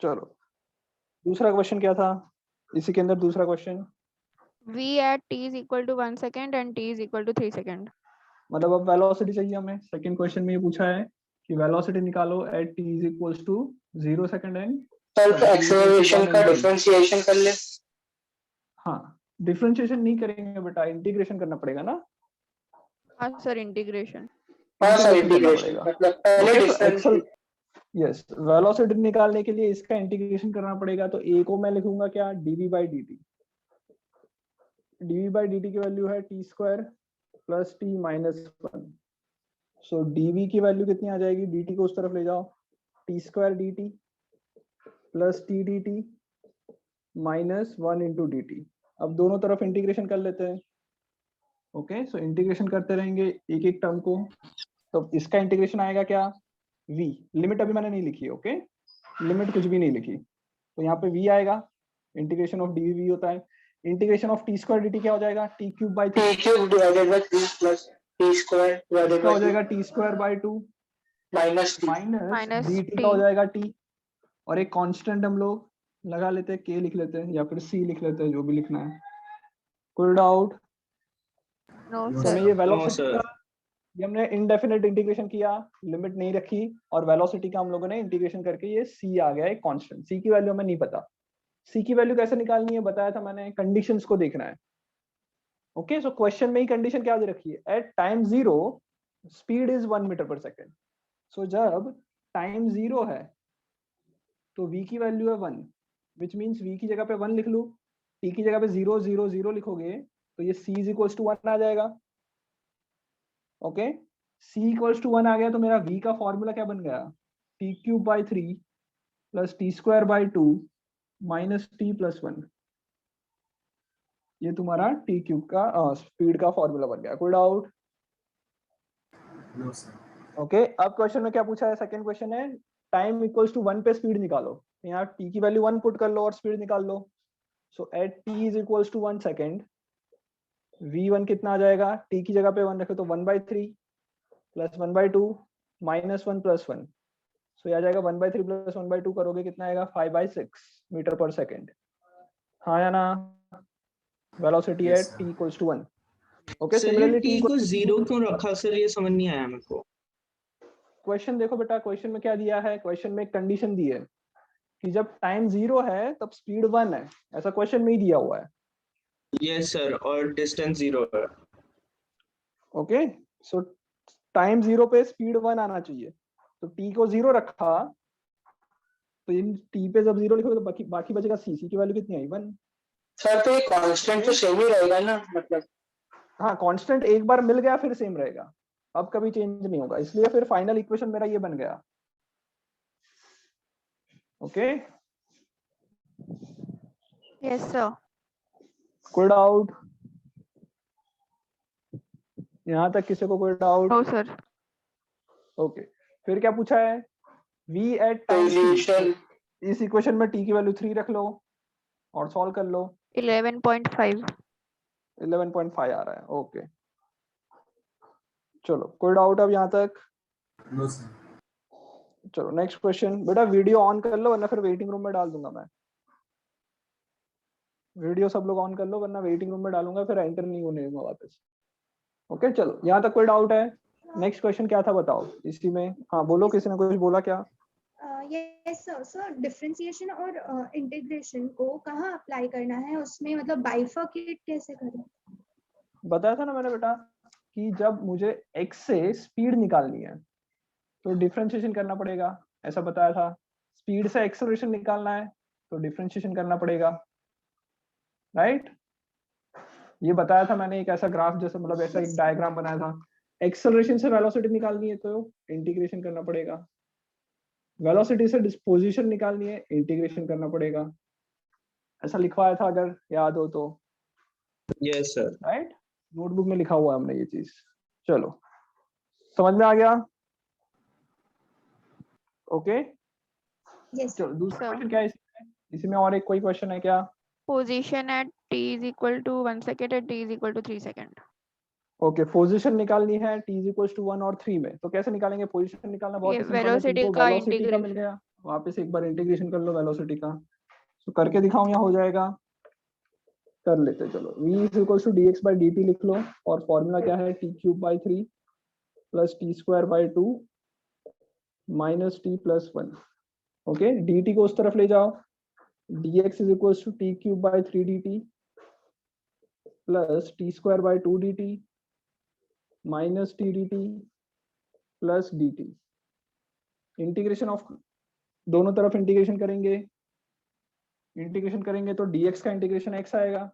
चलो दूसरा क्वेश्चन क्या था इसी के अंदर? दूसरा question v at t is equal to 1 second and t is equal to 3 second. मतलब अब वेलोसिटी चाहिए हमें। सेकंड क्वेश्चन में ये पूछा है कि वेलोसिटी निकालो at t is equals to 0 second and sir acceleration का डिफरेंशिएशन कर ले। हाँ डिफरेंशिएशन नहीं करेंगे बेटा, इंटीग्रेशन करना पड़ेगा ना। हाँ सर इंटीग्रेशन। हाँ सर करना इंटीग्रेशन पड़ेगा। मतलब पहले तो डिफरेंस। यस वेलोसिटी निकालने के लिए इसका इंटीग्रेशन करना पड़ेगा। तो a को मैं लिखूंगा क्या, dv by dt। dv by dt की वैल्यू है t square plus t minus 1। सो dv की वैल्यू कितनी आ जाएगी, dt को उस तरफ ले जाओ, t square dt plus t dt minus 1 into dt। अब दोनों तरफ इंटीग्रेशन कर लेते हैं। ओके सो इंटीग्रेशन करते रहेंगे एक एक टर्म को। तो इसका इंटीग्रेशन आएगा क्या, v। लिमिट अभी मैंने नहीं लिखी है। ओके लिमिट कुछ भी नहीं लिखी, तो यहाँ पे v आएगा। इंटीग्रेशन ऑफ dv v होता है। Integration of T square dt क्या हो जाएगा, t cube by t cube divided by 3 plus t square divided क्या हो बाय जाएगा, t square by 2 minus minus t dt का हो जाएगा t। और एक कांस्टेंट हम लोग लगा लेते हैं, k लिख लेते हैं या फिर c लिख लेते हैं, जो भी लिखना है। कोई डाउट? नो हमें सर। ये वेलोसिटी का ये हमने इनडेफिनेट इंटीग्रेशन किया, लिमिट नहीं रखी, और वेलोसिटी का हम लोगों ने इंटीग्रेशन करके ये c आ गया एक कांस्टेंट। c की वैल्यू हमें नहीं पता। c की वैल्यू कैसे निकालनी है बताया था मैंने, कंडीशंस को देखना है। ओके सो क्वेश्चन में ही कंडीशन क्या दे रखी है, at time 0 speed is 1 meter per second. So जब टाइम 0 है तो v की वैल्यू है 1, विच मीन्स v की जगह पे 1 लिख लूं, t की जगह पे 0 0 0 लिखोगे तो ये c इज इक्वल्स टू 1 आ जाएगा। ओके c इक्वल्स टू 1 आ गया तो मेरा v का फॉर्मूला क्या बन गया, t cube by 3 plus t square by 2 minus t plus 1। ये तुम्हारा t क्यूब का स्पीड का फॉर्मूला बन गया। कोई डाउट? No sir. ओके अब क्वेश्चन में क्या पूछा है, सेकंड क्वेश्चन है टाइम इक्वल्स टू 1 पे स्पीड निकालो। यहाँ t की वैल्यू 1 पुट कर लो और स्पीड निकाल लो। So at t is equals to 1 second v1 कितना आ जाएगा, t की जगह पे 1 रखे तो 1/3 प्लस 1/2 माइनस 1 प्लस 1। सो आ जाएगा 1/3 प्लस 1/2 करोगे कितना आएगा, 5/6 मीटर पर सेकेंड। हाँ या ना? Velocity Yes, at sir. t equals to 1। Okay sir ये सिमिलरली t को 0 क्यों रखा सर, ये समझ नहीं आया मेरे को। क्वेश्चन देखो बेटा, क्वेश्चन में क्या दिया है, क्वेश्चन में एक कंडीशन दी है कि जब टाइम 0 है तब स्पीड 1 है, ऐसा क्वेश्चन में ही दिया हुआ है। यस सर, और डिस्टेंस 0 है। ओके सो टाइम 0 पे स्पीड 1 आना चाहिए, तो t को 0 रखा तो इन t पे जब 0 लिखोगे तो बाकी बचेगा c की वैल्यू कितनी आई, 1। सर तो ये कांस्टेंट तो सेम ही रहेगा ना, मतलब हाँ कांस्टेंट एक बार मिल गया फिर सेम रहेगा, अब कभी चेंज नहीं होगा, इसलिए फिर फाइनल इक्वेशन मेरा ये बन गया। Okay yes sir. कोई डाउट? यहाँ तक किसी को कोई डाउट? No sir. ओके फिर क्या पूछा है, v एट टाइम पोजीशन इस इक्वेशन में t की वैल्यू 3 रख लो और सॉल्व कर लो। 11.5 11.5 आ रहा है। ओके चलो कोई डाउट अब यहाँ तक? No sir. चलो नेक्स्ट क्वेश्चन। बेटा वीडियो ऑन कर लो वरना फिर वेटिंग रूम में डाल दूंगा मैं। वीडियो सब लोग ऑन कर लो वरना वेटिंग रूम में डालूंगा, फिर एंटर नहीं होने दूंगा वापस। ओके चलो यहाँ तक कोई डाउट है? नेक्स्ट क्वेश्चन क्या था बताओ इसी में। हाँ बोलो, किसी ने कुछ बोला क्या? Yes sir. सर डिफरेंशिएशन और इंटीग्रेशन को कहाँ अप्लाई करना है, उसमें मतलब बाइफरकेट कैसे करें? बताया था ना मैंने बेटा कि जब मुझे x से स्पीड निकालनी है तो डिफरेंशिएशन करना पड़ेगा, ऐसा बताया था। स्पीड से एक्सेलरेशन निकालना है तो डिफरेंशिएशन करना पड़ेगा, राइट? ये बताया था मैंने, एक ऐसा ग्राफ जैसा, मतलब ऐसा एक डायग्राम बनाया था। एक्सेलरेशन से वेलोसिटी निकालनी है तो इंटीग्रेशन करना पड़ेगा, वेलोसिटी से डिस्पोजिशन निकालनी है इंटीग्रेशन करना पड़ेगा, ऐसा लिखवाया था अगर याद हो तो। Yes sir. राइट नोटबुक में लिखा हुआ है हमने ये चीज। चलो समझ में आ गया? ओके चलो दूसरा क्वेश्चन क्या है इसमें और एक कोई क्वेश्चन है क्या? Position at t is equal to 1 second and t is equal to 3 second। Okay position निकालनी है t इज इक्वल टू 1 और 3 में, तो कैसे निकालेंगे? पोजीशन निकालना बहुत ये ही सिंपल है, वेलोसिटी तुमको का वेलोसिटी का मिल इंटीग्रेशन। गया, वापस एक बार इंटीग्रेशन कर लो वेलोसिटी का, तो करके दिखाऊं या हो जाएगा? कर लेते, चलो। v is equal to dx by dt लिख लो, और फॉर्मूला क्या है, t cube by 3 plus t square by 2 minus t plus 1। Okay, dt को उस तरफ ले जाओ, dx is equal to t cube by 3 dt plus t square by 2 dt minus t dt plus dt। Integration of दोनों तरफ integration करेंगे, तो dx का इंटीग्रेशन x आएगा,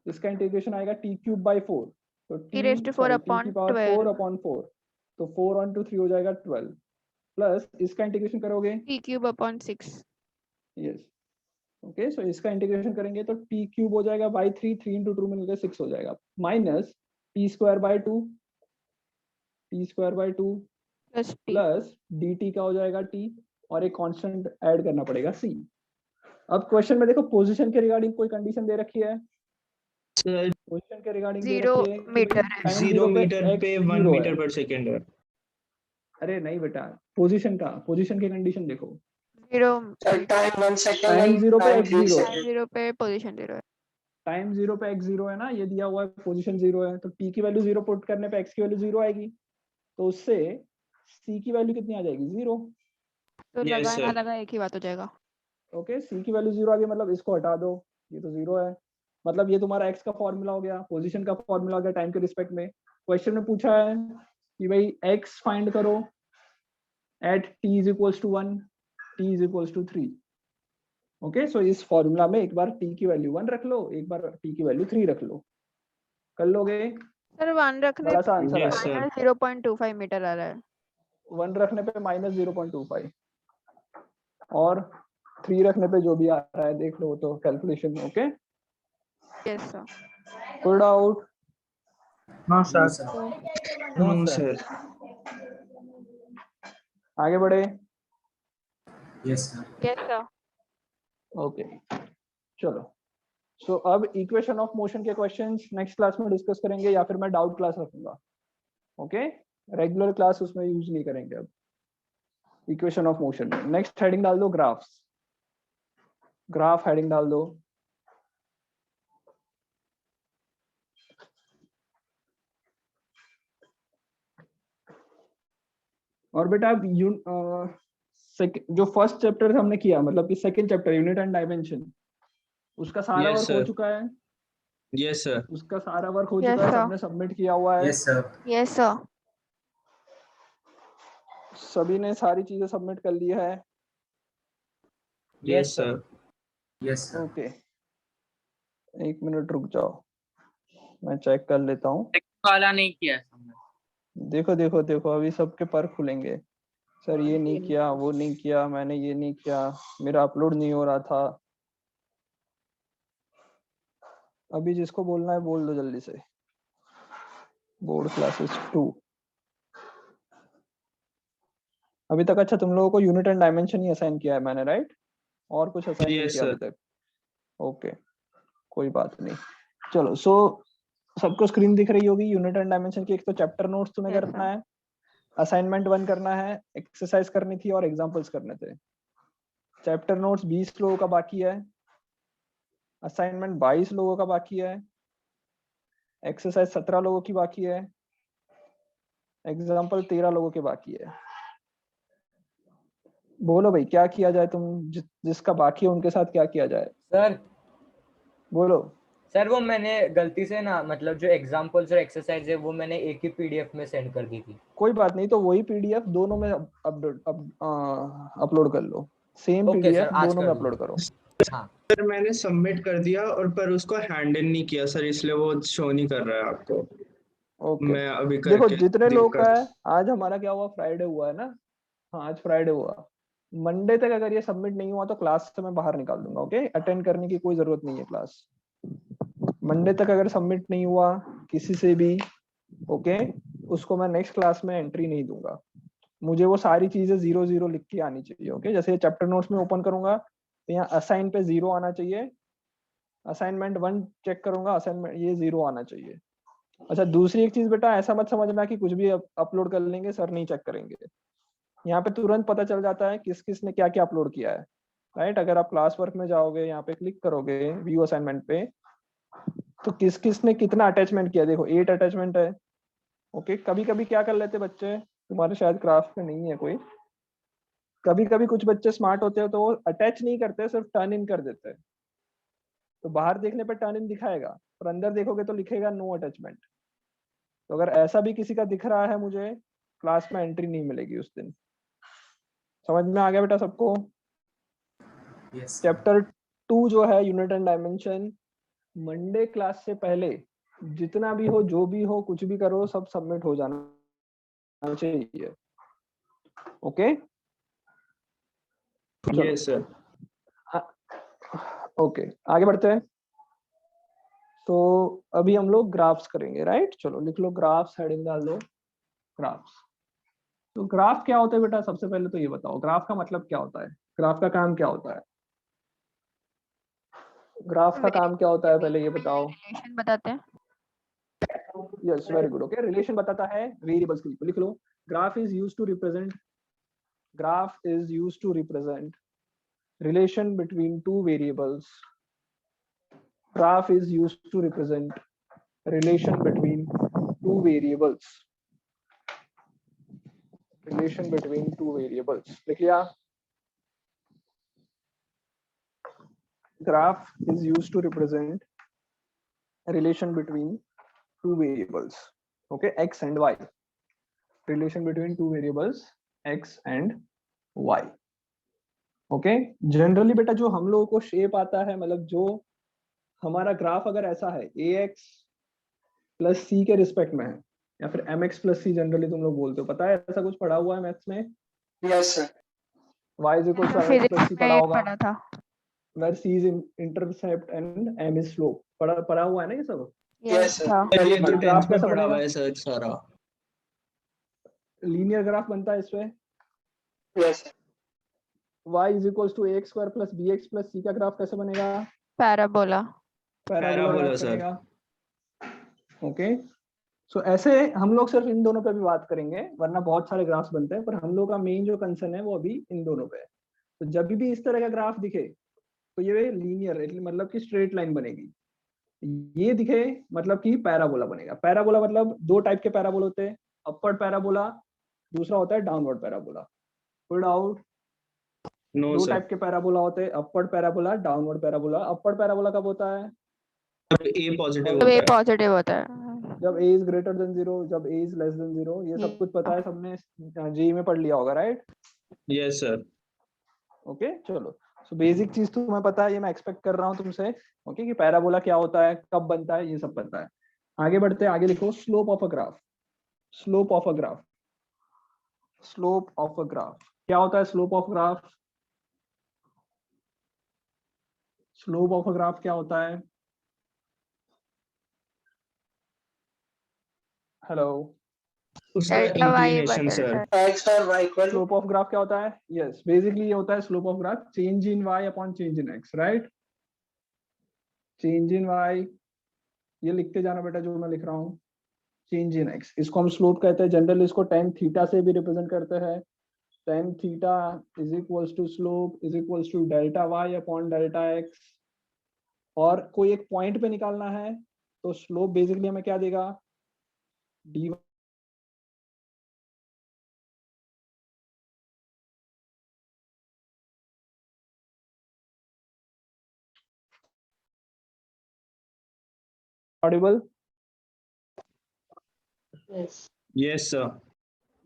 इसका इंटीग्रेशन आएगा t क्यूब बाई 4, तो t raised to 4 t upon की पावर 12 4 अपॉन 4, तो 4 1 2 3 हो जाएगा 12, प्लस इसका इंटीग्रेशन करोगे, t cube upon 6। Yes. Okay, so इसका इंटीग्रेशन करेंगे तो t क्यूब हो जाएगा बाई 3, 3 इंटू 2 मिलकर 6 हो जाएगा, minus t square by 2 plus dt का हो जाएगा t, और एक कांस्टेंट ऐड करना पड़ेगा c। अब क्वेश्चन में देखो, पोजीशन के रिगार्डिंग कोई कंडीशन दे रखी है, सर पोजीशन के रिगार्डिंग दे 0 रखी है कि मीटर भाई time 0 मीटर x पे 1 0 मीटर है। पर सेकेंड है। अरे नहीं बेटा, पोजीशन की कंडीशन देखो, 0 टाइम 1 सेकंड टाइम 0 पे टाइम x 3 0 है, सेकंड। 0 पे पोजीशन 0 है। टाइम 0 पे x 0 है ना, ये दिया हुआ है, पोजीशन 0 है, तो t की वैल्यू 0 पुट करने पे x की वैल्यू 0 आएगी, तो उससे c की वैल्यू कितनी आ जाएगी, 0। तो Yes, लगा ना sir. लगा एक ही बात हो जाएगा। ओके, c की वैल्यू 0 आ गई, मतलब इसको हटा दो, ये तो 0 है, मतलब ये तुम्हारा x का फॉर्मूला हो गया, पोजीशन का फॉर्मूला हो गया टाइम के रिस्पेक्ट में। क्वेश्चन में पूछा है कि भाई x फाइंड करो at t is equals to 1, t is equals to 3। Okay, so इस फॉर्मूला में एक बार t की वैल्यू 1 रख लो, एक बार t की वैल्यू 3 रख लो, कर लोगे? सर 1 रखने बड़ा सा आंसर Yes, आएगा, sir. 0.25 मीटर आ रहा है। 1 रखने पे माइनस 0.25, और 3 रखने पे जो भी आ रहा है देख लो, तो कैलकुलेशन। Okay, yes sir. कोई doubt? No sir. No sir. आगे बढ़े। Yes sir. Yes sir. Okay, चलो। सो अब इक्वेशन ऑफ मोशन के क्वेश्चंस नेक्स्ट क्लास में डिस्कस करेंगे, या फिर मैं डाउट क्लास रखूंगा। ओके, रेगुलर क्लास उसमें यूज नहीं करेंगे अब इक्वेशन ऑफ मोशन में। नेक्स्ट हेडिंग डाल दो ग्राफ्स, ग्राफ हेडिंग डाल दो। और बेटा जो फर्स्ट चैप्टर हमने किया, मतलब कि second chapter unit and dimension, उसका सारा Yes, वर्क हो sir. चुका है, Yes, sir. उसका सारा वर्क हो Yes, चुका है, sir. सबने सबमिट किया हुआ है, यस सर। Yes sir. सभी ने सारी चीजें सबमिट कर ली है। Yes, sir. Yes sir. Okay, एक मिनट रुक जाओ, मैं चेक कर लेता हूँ। वाला नहीं किया है सबने। देखो देखो देखो, अभी सबके पर खुलेंगे। सर ये नहीं किया, वो नहीं किया, मैंने ये नहीं किया, मेरा अपलोड नहीं हो रहा था। अभी जिसको बोलना है बोल दो जल्दी से। बोर्ड क्लासेस 2 अभी तक। अच्छा, तुम लोगों को unit and dimension he assign किया है मैंने, राइट? और कुछ असाइन नहीं Yes, किया अभी sir. तक? ओके, कोई बात नहीं। चलो, सो सबको स्क्रीन दिख रही होगी यूनिट एंड डायमेंशन की। एक तो चैप्टर नोट्स तुम्हें Yes, करना है, असाइनमेंट 1 करना है, एक्सरसाइज करनी थी और एग्जांपल्स करने थे। चैप्टर नोट्स 20 लोगों का बाकी है, असाइनमेंट 22 लोगों का बाकी है, एक्सरसाइज 17 लोगों की बाकी है, एग्जाम्पल 13 लोगों के बाकी है। बोलो भाई, क्या किया जाए? तुम जिसका बाकी है उनके साथ क्या किया जाए, सर बोलो। सर वो मैंने गलती से ना, मतलब जो एग्जांपल्स और एक्सरसाइज है वो मैंने एक ही पीडीएफ में सेंड कर दी थी। कोई बात नहीं, तो वही पीडीएफ दोनों में अपलोड कर लो, सेम ओके पीडीएफ सर, आज दोनों कर में दूंगा। अपलोड करो। हाँ सर मैंने सबमिट कर दिया और पर उसको हैंडल नहीं किया सर, इसलिए वो शो नहीं कर रहा है आपको। ओके, मैं अभी देखो करके जितने लोग का दिक्कत। है, आज हमारा क्या हुआ, फ्राइडे हुआ है ना। हाँ, आज फ्राइडे हुआ। मंडे तक अगर ये सबमिट नहीं हुआ तो क्लास से मैं बाहर निकाल दूंगा। ओके, अटेंड करने की कोई जरूरत नहीं है क्लास। मंडे तक अगर सबमिट नहीं हुआ किसी से भी, ओके, उसको मैं नेक्स्ट क्लास में एंट्री नहीं दूंगा। मुझे वो सारी चीजें 0 0 लिख के आनी चाहिए। ओके, जैसे चैप्टर नोट्स में ओपन करूंगा तो यहाँ असाइन पे 0 आना चाहिए, असाइनमेंट 1 चेक करूंगा, असाइनमेंट ये 0 आना चाहिए। अच्छा, दूसरी एक चीज बेटा, ऐसा मत समझना कि कुछ भी अपलोड कर लेंगे सर नहीं चेक करेंगे। यहाँ पे तुरंत पता चल जाता है किस किस ने क्या क्या अपलोड किया है, राइट। अगर आप क्लास वर्क में जाओगे, यहाँ पे क्लिक करोगे व्यू असाइनमेंट पे, तो किस किस ने कितना अटैचमेंट किया, देखो 8 अटैचमेंट है। ओके, कभी कभी क्या कर लेते बच्चे, तुम्हारे शायद क्राफ्ट में नहीं है कोई, कभी कभी कुछ बच्चे स्मार्ट होते हैं तो वो अटैच नहीं करते, सिर्फ टर्न इन कर देते हैं। तो बाहर देखने पर टर्न इन दिखाएगा, पर अंदर देखोगे तो लिखेगा नो अटैचमेंट। तो अगर ऐसा भी किसी का दिख रहा है, मुझे क्लास में एंट्री नहीं मिलेगी उस दिन। समझ में आ गया बेटा सबको? Yes. चैप्टर 2 जो है unit and dimension, Monday class से पहले जितना भी हो, जो भी हो, कुछ भी करो, सब सबमिट हो जाना चाहिए। Okay, yes sir. ओके, आगे बढ़ते हैं। तो अभी हम लोग ग्राफ्स करेंगे, राइट। चलो लिख लो ग्राफ्स, हेडिंग डाल दो ग्राफ्स। तो ग्राफ क्या होता है बेटा, सबसे पहले तो ये बताओ ग्राफ का मतलब क्या होता है, ग्राफ का काम क्या होता है, ग्राफ का काम क्या होता है, पहले ये बताओ। रिलेशन बताते हैं। Yes, very good. Okay, relation बताता है वेरिएबल्स के लिए। लिख लो graph is used to represent, graph is used to represent relation between two variables. Graph is used to represent relation between two variables. Relation between two variables. लिख लिया? Graph is used to represent relation between two variables. Okay, x and y. Relation between two variables x and y. Okay, generally बेटा जो हम लोगों को shape आता है, मतलब जो हमारा ग्राफ अगर ऐसा है ax प्लस सी के रिस्पेक्ट में है, या फिर mx प्लस सी जनरली तुम लोग बोलते हो, पता है ऐसा कुछ पढ़ा हुआ है मैथ्स में? Yes sir. y is equal to mx physics plus c पढ़ा में होगा, पढ़ा था। where c is intercept and m is slope, पढ़ा हुआ है ना ये सब? Yes sir. था। ये तो ग्राफ 10th में कैसा पढ़ा हुआ बनेगा? है सर सारा। लीनियर ग्राफ बनता है इसमें yes sir. y is equals to ax square plus bx plus c का ग्राफ कैसे बनेगा? Parabola. Parabola parabola graph sir. बनेगा। ओके, सो ऐसे हम लोग सिर्फ इन दोनों पे भी बात करेंगे, वरना बहुत सारे ग्राफ्स बनते हैं, पर हम लोग का मेन जो कंसर्न है वो अभी इन दोनों पे है। तो जब भी इस तरह का ग्राफ दिखे तो ये लीनियर, मतलब कि स्ट्रेट लाइन बनेगी। ये दिखे मतलब कि पैराबोला बनेगा। पैराबोला मतलब दो टाइप के पैराबोला होते हैं, अपवर्ड पैराबोला, दूसरा होता है डाउनवर्ड पैराबोला। कोई डाउट? नो दो सर। टाइप के पैराबोला होते हैं, upward parabola, downward parabola. Upward parabola कब होता है? जब a पॉजिटिव तो ये होता है। पॉजिटिव होता है। जब a इज ग्रेटर देन 0, जब a इज लेस देन 0। ये सब कुछ पता है, सबने जी में पढ़ लिया होगा, राइट? Yes sir. ओके, चलो। सो बेसिक चीज तो तुम्हें पता है, ये मैं एक्सपेक्ट कर रहा हूँ तुमसे। ओके, कि पैराबोला क्या होता है, कब बनता है, ये सब पता है। आगे बढ़ते हैं, आगे लिखो slope of a graph. Slope of a graph, slope of a graph क्या होता है? Slope of graph, slope of a graph क्या होता है? हेलो, उसका delta Y inclination sir. X और Y equal. Slope of graph क्या होता है? यस, बेसिकली ये होता है slope of graph change in y upon change in x, right? Change in y, ये लिखते जाना बेटा जो मैं लिख रहा हूँ, चेंज इन x, इसको हम स्लोप कहते हैं। जनरली इसको tan थीटा से भी रिप्रेजेंट करते हैं। tan theta is equals to slope is equals to delta y upon delta x। और कोई एक पॉइंट पे निकालना है तो स्लोप बेसिकली हमें क्या देगा? dy audible? Yes sir.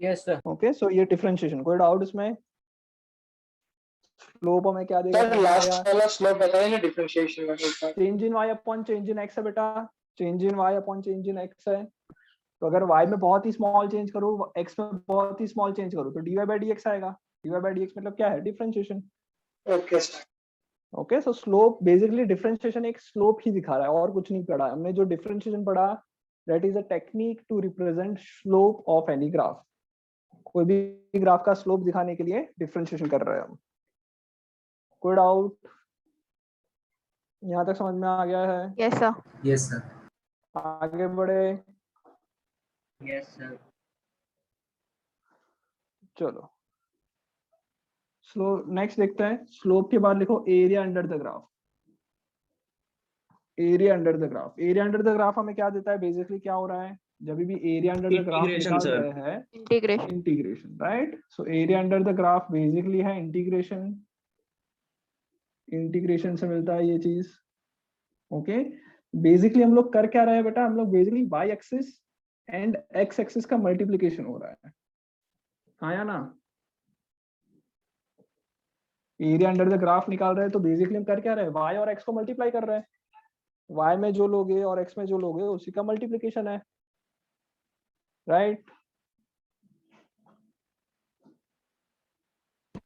Yes sir. Okay, so ये डिफरेंशिएशन, कोई डाउट इसमें? स्लोप हमें क्या देगा? सर लास्ट वाला स्लोप बताइए ना डिफरेंशिएशन में। Change in y upon change in x है बेटा, change in y upon change in x है। तो अगर y में बहुत ही स्मॉल चेंज करूँ, x में बहुत ही स्मॉल चेंज करूँ, तो dy by dx आएगा। dy by dx मतलब क्या है? डिफरेंशिएशन। Okay sir. ओके, सो स्लोप बेसिकली डिफरेंशिएशन एक स्लोप ही दिखा रहा है, और कुछ नहीं पढ़ा हमने। जो डिफरेंशिएशन पढ़ा, that is a technique to represent slope of any graph. कोई भी ग्राफ का स्लोप दिखाने के लिए डिफरेंशिएशन कर रहे हैं हम। कोई डाउट? यहाँ तक समझ में आ गया है? Yes sir. Yes, sir. आगे बढ़े, यस सर। चलो। नेक्स्ट देखते हैं, स्लोप के बाद लिखो area under the graph. Area under the graph, area under the graph हमें क्या देता है, बेसिकली क्या हो रहा है, जब भी area under the graph Integration, निकाल sir. रहे हैं, integration. Integration, right. So area under the graph basically है इंटीग्रेशन, इंटीग्रेशन से मिलता है ये चीज। ओके, बेसिकली हम लोग कर क्या रहे हैं बेटा, हम लोग basically y axis and x axis का मल्टीप्लीकेशन हो रहा है, आया ना। एरिया अंडर द ग्राफ निकाल रहे हैं तो बेसिकली हम कर क्या रहे हैं, वाई और एक्स को मल्टीप्लाई कर रहे हैं, वाई में जो लोगे और एक्स में जो लोगे उसी का मल्टीप्लीकेशन है, राइट।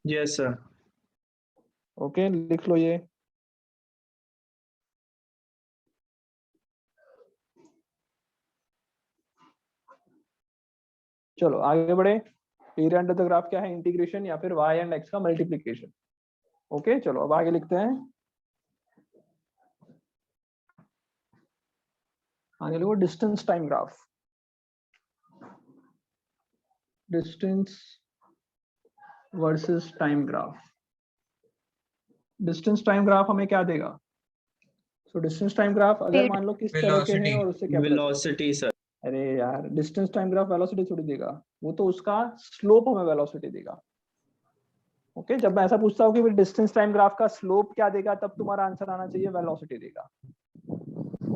Yes sir. ओके, लिख लो ये। चलो आगे बढ़े। एरिया अंडर द ग्राफ क्या है, इंटीग्रेशन या फिर वाई एंड एक्स का मल्टीप्लीकेशन। ओके चलो अब आगे लिखते हैं, आगे लिखो distance time graph. Distance versus time graph. Distance time graph हमें क्या देगा, सो डिस्टेंस टाइम ग्राफ अगर Speed. मान लो किस तरह के हैं और उससे क्या पता चले? Velocity sir. अरे यार, डिस्टेंस टाइम ग्राफ वेलोसिटी थोड़ी देगा, वो तो उसका स्लोप हमें वेलोसिटी देगा। ओके, जब मैं ऐसा पूछता हूँ कि डिस्टेंस टाइम ग्राफ का स्लोप क्या देगा, तब तुम्हारा आंसर आना चाहिए वेलोसिटी देगा।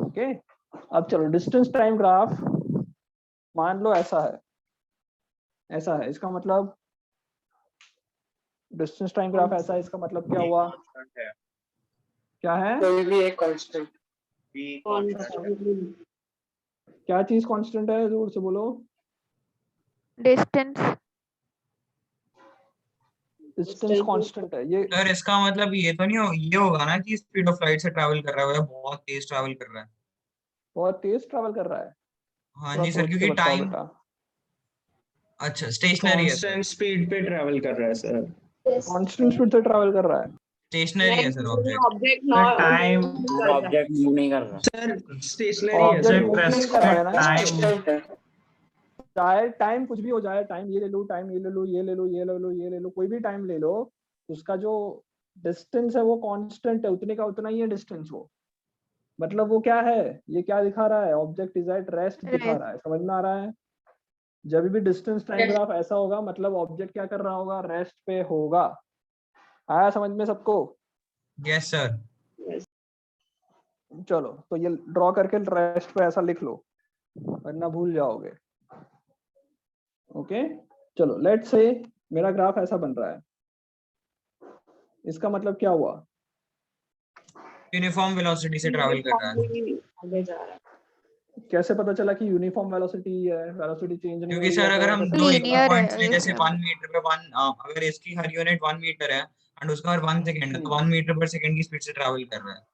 ओके, अब चलो डिस्टेंस टाइम ग्राफ मान लो ऐसा है, ऐसा है, इसका मतलब डिस्टेंस टाइम ग्राफ ऐसा है, इसका मतलब क्या हुआ, क्या है, कोई भी एक कांस्टेंट। क्या चीज कांस्टेंट है, जोर से बोलो। डिस्टेंस। डिस्टेंस कांस्टेंट है ये। सर इसका मतलब ये तो नहीं ये होगा ना कि स्पीड ऑफ लाइट से ट्रैवल कर रहा है, बहुत तेज ट्रैवल कर रहा है। बहुत तेज ट्रैवल कर रहा है, हाँ थोड़ा जी सर, सोच के क्योंकि बताओ टाइम, बेटा। अच्छा स्टेशनरी है सर, कांस्टेंट स्पीड पे ट्रैवल कर रहा है सर। कांस्टेंट स्पीड से ट्रैवल कर रहा है। स्टेशनरी है sir object. Time object move नहीं कर रहा। सर स्टेशनरी है ऑब्जेक्ट सर। मूव नहीं कर रहा है ना, टाइम चाहे टाइम कुछ भी हो जाए, टाइम ये ले लो, टाइम ये ले लो, ये ले लो, ये ले लो, ये ले लो, कोई भी टाइम ले लो, उसका जो डिस्टेंस है वो कांस्टेंट है, उतने का उतना ही है डिस्टेंस वो। मतलब वो क्या है, ये क्या दिखा रहा है, ऑब्जेक्ट इज एट रेस्ट दिखा रहा है, समझ में आ रहा है। जब भी डिस्टेंस टाइम ग्राफ ऐसा होगा मतलब ऑब्जेक्ट क्या कर रहा होगा, रेस्ट पे होगा। आया समझ में सबको? Yes sir. चलो तो ये ड्रॉ करके रेस्ट पे ऐसा लिख लो, वरना भूल जाओगे। ओके चलो, लेट्स से मेरा ग्राफ ऐसा बन रहा है, इसका मतलब क्या हुआ, यूनिफॉर्म वेलोसिटी से ट्रैवल कर रहा है। कैसे पता चला कि यूनिफॉर्म वेलोसिटी है, वेलोसिटी चेंज नहीं हो क्योंकि रही सर है, अगर तो हम पता दो चला? इक्वल Linear पॉइंट्स है ले, जैसे इसमें। 1 मीटर पे 1, अगर इसकी हर यूनिट 1 मीटर है एंड उसका हर 1 सेकंड है, तो 1 मीटर पर सेकंड की स्पीड से ट्रैवल कर रहा है।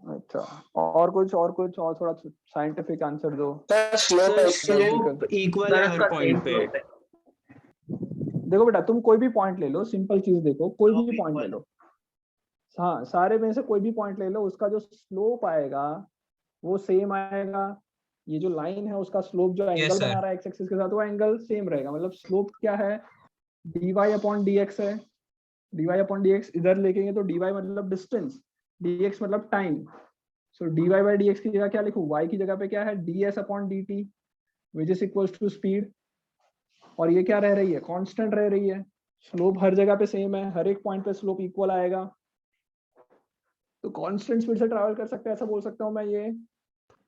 अच्छा, और कुछ और थोड़ा साइंटिफिक आंसर दो। स्लोप स्लोप इक्वल है हर पॉइंट पे। देखो बेटा, तुम कोई भी पॉइंट ले लो, सिंपल चीज देखो, कोई भी पॉइंट ले लो, हाँ सारे में से कोई भी पॉइंट ले लो, उसका जो स्लोप आएगा वो सेम आएगा। ये जो लाइन है उसका स्लोप जो एंगल sir. बना रहा है एक्स एक्सिस के साथ, वो एंगल सेम रहेगा। मतलब स्लोप क्या है, dy अपॉन dx है, dy अपॉन dx इधर लेकेंगे तो dy मतलब डिस्टेंस, dx मतलब time. So dy by dx की जगह क्या लिखूं, y की जगह पे क्या है, ds upon dt which is equals to speed. और ये क्या रह रही है, कांस्टेंट रह रही है। स्लोप हर जगह पे सेम है, हर एक पॉइंट पे स्लोप इक्वल आएगा, तो कांस्टेंट स्पीड से ट्रैवल कर सकते हैं, ऐसा बोल सकता हूँ मैं ये।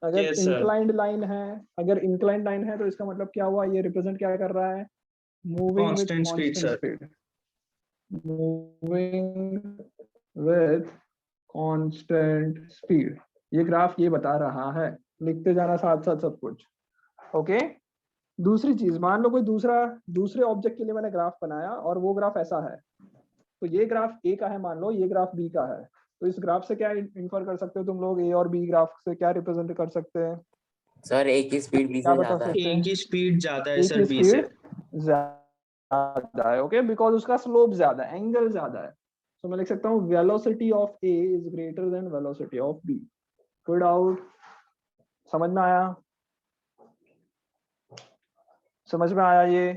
अगर Yes, sir. इंक्लाइंड लाइन है, अगर इंक्लाइंड लाइन है तो इसका मतलब क्या हुआ, ये रिप्रेजेंट क्या कर रहा है, moving with Constant speed, constant sir. Speed, moving with constant speed. ये ग्राफ ये बता रहा है, लिखते जाना साथ साथ सब कुछ। ओके, दूसरी चीज, मान लो कोई दूसरे ऑब्जेक्ट के लिए मैंने ग्राफ बनाया और वो ग्राफ ऐसा है, तो ये ग्राफ ए का है, मान लो ये ग्राफ बी का है, तो इस ग्राफ से क्या इन्फर कर सकते हो तुम लोग, ए और बी ग्राफ से क्या रिप्रेजेंट कर सकते हैं, सर एक ही स्पीड बी क्या से बता ज्यादा है। सकते हैं? एक की स्पीड ज्यादा है एक सर की बी से। स्पीड ज्यादा है, ओके, बिकॉज उसका स्लोप ज्यादा है, एंगल ज्यादा है। तो मैं लिख सकता हूँ velocity of A is greater than velocity of B. कोई डाउट? समझ में आया? समझ में आया ये?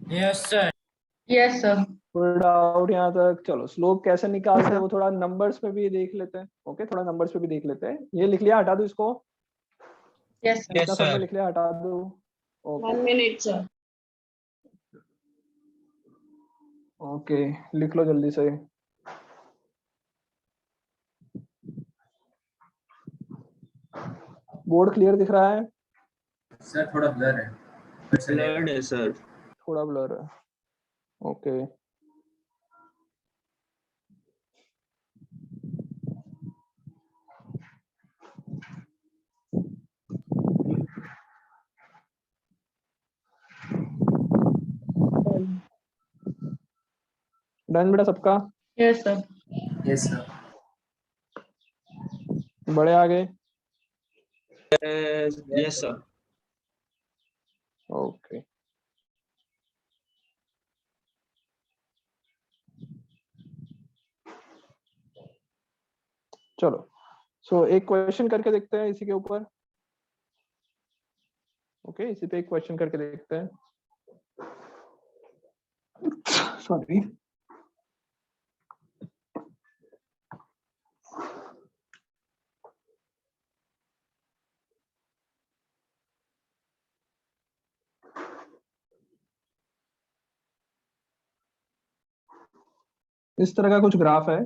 Yes, sir. Yes, sir. कोई डाउट यहाँ तक? चलो स्लोप कैसे निकालते हैं वो थोड़ा नंबर्स पे भी देख लेते हैं। ओके, थोड़ा नंबर्स पे भी देख लेते हैं। ये लिख लिया, हटा दो इसको। Yes, sir. इतना सबने sir. लिख लिया, हटा दो। Okay 1 minute, sir. ओके, लिख लो जल्दी से। बोर्ड क्लियर दिख रहा है? सर थोड़ा ब्लर है पर चलेगा। ब्लर्ड है सर। थोड़ा ब्लर है। ओके डन बेटा सबका? Yes, sir. Yes, sir. बड़े आ गए? Yes sir. ओके चलो, सो एक क्वेश्चन करके देखते हैं इसी के ऊपर। ओके, इसी पे एक क्वेश्चन करके देखते हैं। सॉरी, इस तरह का कुछ ग्राफ है।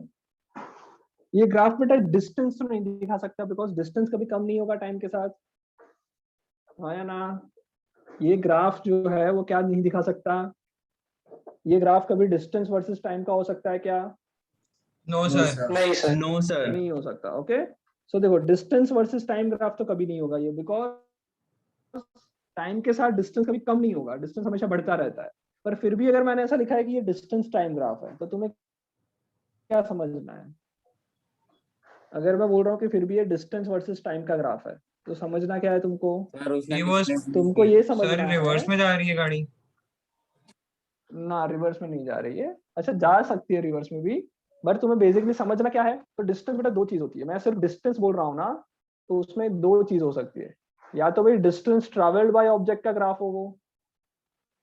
ये ग्राफ बेटा डिस्टेंस तो नहीं दिखा सकता, बिकॉज डिस्टेंस कभी कम नहीं होगा टाइम के साथ, हाँ या ना? ये ग्राफ जो है वो क्या नहीं दिखा सकता? ये ग्राफ कभी डिस्टेंस वर्सेस टाइम का हो सकता है क्या? No, No, sir. sir. नहीं, sir. No sir. नहीं हो सकता। ओके, सो देखो डिस्टेंस वर्सेस टाइम ग्राफ तो कभी नहीं होगा ये, बिकॉज टाइम के साथ डिस्टेंस कभी कम नहीं होगा, डिस्टेंस हमेशा बढ़ता रहता है। पर फिर भी अगर मैंने ऐसा लिखा है कि ये डिस्टेंस टाइम ग्राफ है, तो तुम्हें क्या समझना है? अगर मैं बोल रहा हूँ कि फिर भी ये डिस्टेंस वर्सेस टाइम का ग्राफ है, तो समझना क्या है तुमको? सर उसने Reverse- distance तुमको दी ये सर समझना रिवर्स है में जा रही है गाड़ी। ना, रिवर्स में नहीं जा रही है। अच्छा, जा सकती है रिवर्स में भी, बट तुम्हें बेसिकली समझना क्या है? तो डिस्टेंस बेटा दो चीज होती है। मैं सिर्फ डिस्टेंस बोल रहा हूँ ना, तो उसमें दो चीज हो सकती है। या तो भाई डिस्टेंस ट्रेवल्ड बाय ऑब्जेक्ट का ग्राफ हो, वो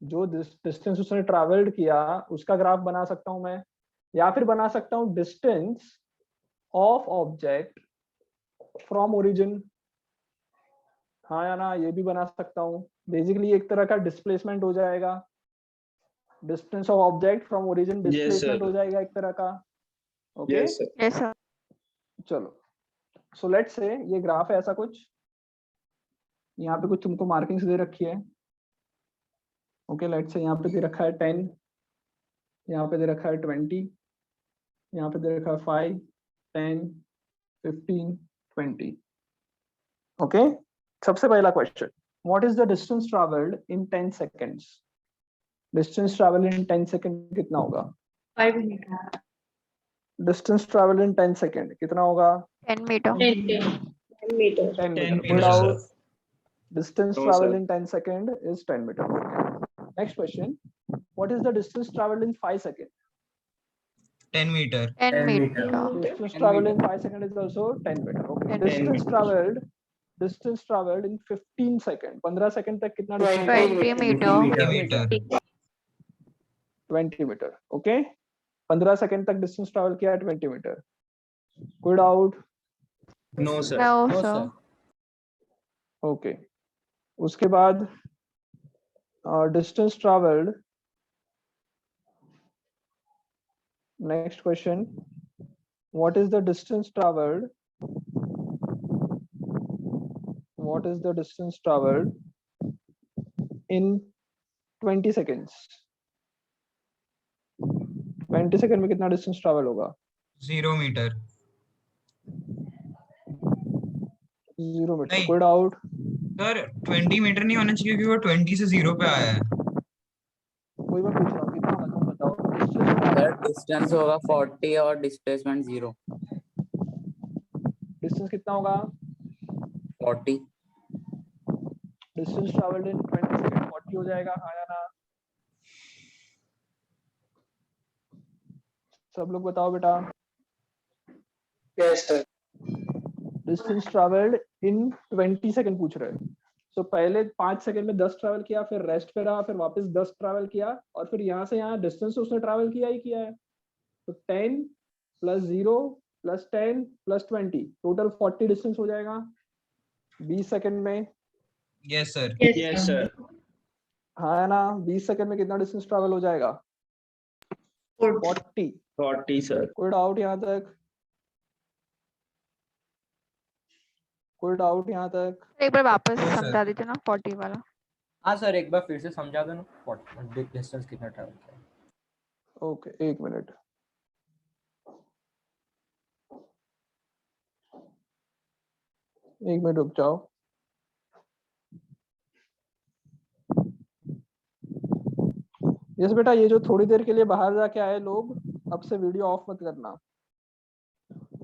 जो डिस्टेंस उसने ट्रेवल्ड किया उसका ग्राफ बना सकता हूं मैं, या फिर बना सकता हूँ distance of object from origin, हाँ या ना? ये भी बना सकता हूँ। बेसिकली एक तरह का डिस्प्लेसमेंट हो जाएगा, distance of object from origin displacement sir. हो जाएगा एक तरह का। Okay yes sir. Yes, sir. चलो, सो लेट्स से ये ग्राफ है ऐसा कुछ, यहाँ पे कुछ तुमको मार्किंग्स दे रखी है। ओके, लेट्स से यहाँ पे दे रखा है 10, यहाँ पे दे रखा है 20, यहाँ पे दे रखा है 5, 10, 15, 20। ओके, सबसे पहला question, what is the distance travelled in 10 seconds? Distance travel in 10 second कितना होगा? 5 minutes. Distance travel in 10 second कितना होगा? 10 meter. 10 meter. 10 10 meter। Put meter, out sir. distance No, traveled sir. in 10 second is 10 meter. Okay. Next question, what is the distance traveled in 5 seconds? 10 meter. 10 10 meter. meter. Distance 10 traveled in meter. 5 seconds is also 10 meter. Okay. 10 Distance traveled in 15 second, 15 second तक कितना 20 distance? 20 meter. 20 meter. 20 meter. Okay. 15 second तक distance travel किया 20 meter. कोई doubt? No sir. No, No, sir. sir. Okay. उसके बाद distance traveled. Next question, what is the distance traveled? What is the distance traveled in 20 seconds? 20 second में कितना distance travel होगा? 0 meter. 0 metre. नहीं। कोई doubt? Sir 20 metre नहीं होना चाहिए क्योंकि वो 20 से 0 पे आया है। कोई मैं पूछ रहा हूँ कितना होगा, तुम बताओ। सर डिस्टेंस होगा 40 और डिस्प्लेसमेंट 0। डिस्टेंस कितना होगा? 40। डिस्टेंस ट्रैवल्ड इन 20 सेकंड 40 हो जाएगा, हाँ या ना? सब लोग बताओ बेटा। Yes, sir. Distance travelled in 20 second पूछ रहे हैं, सो पहले 5 सेकंड में 10 ट्रैवल किया, फिर रेस्ट पे रहा, फिर वापस 10 ट्रैवल किया, और फिर यहाँ से यहाँ डिस्टेंस उसने ट्रैवल किया ही किया है। तो 10 + 0 + 10 + 20 टोटल 40 डिस्टेंस हो जाएगा 20 सेकंड में। Yes sir. Yes sir. हाँ है ना, 20 सेकंड में कितना डिस्टेंस ट्रैवल हो जाएगा? 40 सर। कोई डाउट यहाँ तक? कोई डाउट यहाँ तक? एक बार वापस No, sir. समझा दीजिए ना 40 वाला। हाँ सर, एक बार फिर से समझा दो ना, डिस्टेंस कितना ट्रैवल किया। Okay, 1 minute. एक मिनट रुक जाओ। यस बेटा, ये जो थोड़ी देर के लिए बाहर जाके आए लोग, अब से वीडियो ऑफ मत करना।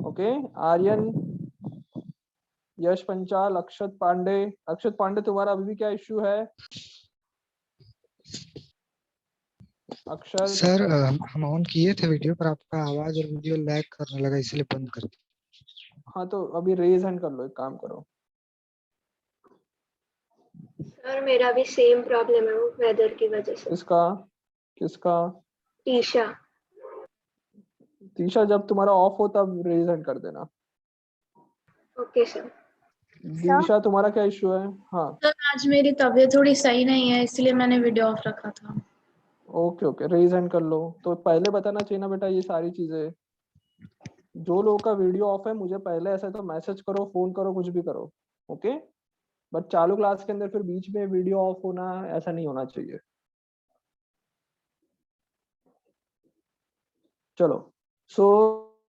ओके, आर्यन, यश पंचाल, अक्षत पांडे, तुम्हारा अभी भी क्या इश्यू है? अक्षर सर हम ऑन किए थे वीडियो, पर आपका आवाज और वीडियो लैग करने लगा, इसलिए बंद कर दिया। हाँ तो अभी रेज हैंड कर लो, एक काम करो। सर मेरा भी सेम प्रॉब्लम है वो वेदर की वजह से। किसका? तीशा, जब तुम्हारा ऑफ हो तब रेज हैंड कर देना। Okay sir. दीशा, तुम्हारा क्या इश्यू है? हाँ सर आज मेरी तबीयत थोड़ी सही नहीं है, इसलिए मैंने वीडियो ऑफ रखा था। ओके, रेज हैंड कर लो। तो पहले बताना चाहिए ना बेटा ये सारी चीजें। जो लोगों का वीडियो ऑफ है मुझे पहले ऐसे तो मैसेज करो, फोन करो, कुछ भी करो। ओके, बट चालू क्लास के अंदर फिर बीच में वीडियो ऑफ होना, ऐसा नहीं होना चाहिए। चलो, सो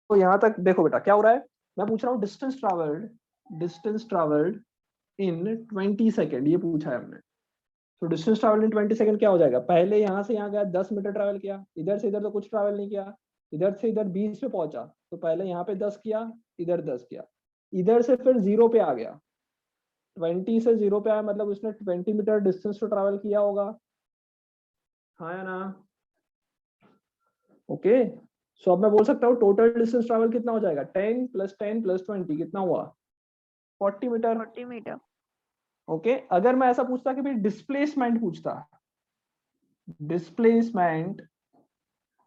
यहाँ तक देखो बेटा क्या हो रहा है। मैं पूछ रहा हूँ डिस्टेंस ट्रैवल्ड इन 20 सेकेंड, ये पूछा है हमने। तो डिस्टेंस ट्रैवल इन 20 सेकंड क्या हो जाएगा? पहले यहाँ से यहाँ गया 10 मीटर ट्रैवल किया, इधर से इधर तो कुछ ट्रैवल नहीं किया, इधर से इधर 20 पे पहुंचा, तो पहले यहाँ पे 10 किया, इधर 10 किया, इधर से फिर 0 पे आ गया। 20 से 0 पे आया मतलब उसने 20 मीटर डिस्टेंस तो ट्रैवल किया होगा, हाँ या ना? ओके, सो अब मैं बोल सकता हूँ टोटल डिस्टेंस ट्रैवल कितना हो जाएगा? 10 + 10 + 20 कितना हुआ? 40 मीटर। ओके, अगर मैं ऐसा पूछता कि भाई डिस्प्लेसमेंट पूछता, डिस्प्लेसमेंट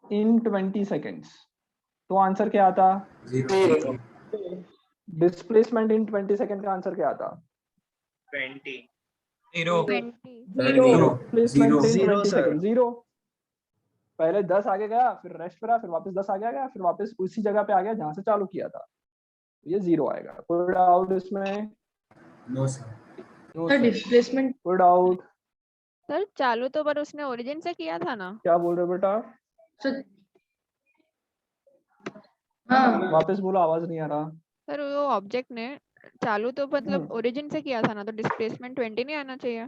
इन 20 सेकेंड्स, तो आंसर क्या आता? 0 डिस्प्लेसमेंट इन 20 सेकेंड का आंसर क्या आता? 20 0। पहले 10 आगे गया, फिर रेस्ट पे रहा, फिर वापस 10 आगे गया, फिर वापस उसी जगह पे आ गया जहां से चालू किया था, ये 0 आएगा। कोई डाउट इसमें? No sir. सर डिस्प्लेसमेंट कोई डाउट? सर चालू तो पर उसने ओरिजिन से किया था ना। क्या बोल रहे हो बेटा? सर हाँ वापस बोलो, आवाज नहीं आ रहा। सर वो ऑब्जेक्ट ने चालू तो मतलब ओरिजिन से किया था ना, तो डिस्प्लेसमेंट 20 नहीं आना चाहिए।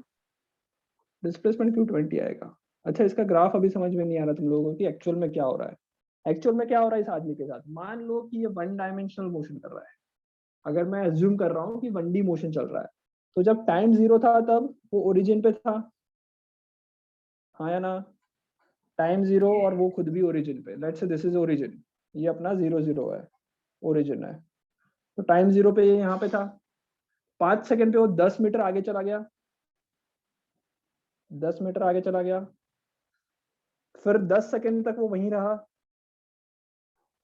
डिस्प्लेसमेंट क्यों 20 आएगा? अच्छा, इसका ग्राफ अभी समझ में नहीं आ रहा तुम लोगों को कि एक्चुअल में क्या हो रहा है। एक्चुअल में क्या हो रहा है इस आदमी के साथ? मान लो कि ये 1 डायमेंशनल मोशन कर रहा है। अगर मैं अज्यूम कर रहा हूँ कि 1D मोशन चल रहा है, तो जब टाइम 0 था तब वो ओरिजिन पे था, हाँ या ना? टाइम 0 और वो खुद भी ओरिजिन पे। Let's say this is origin, ये अपना 0 0 है, ओरिजिन है। तो टाइम 0 पे ये यहाँ पे था, 5 सेकंड पे वो 10 मीटर आगे चला गया, 10 मीटर आगे चला गया, फिर 10 सेकंड तक वो वहीं रहा,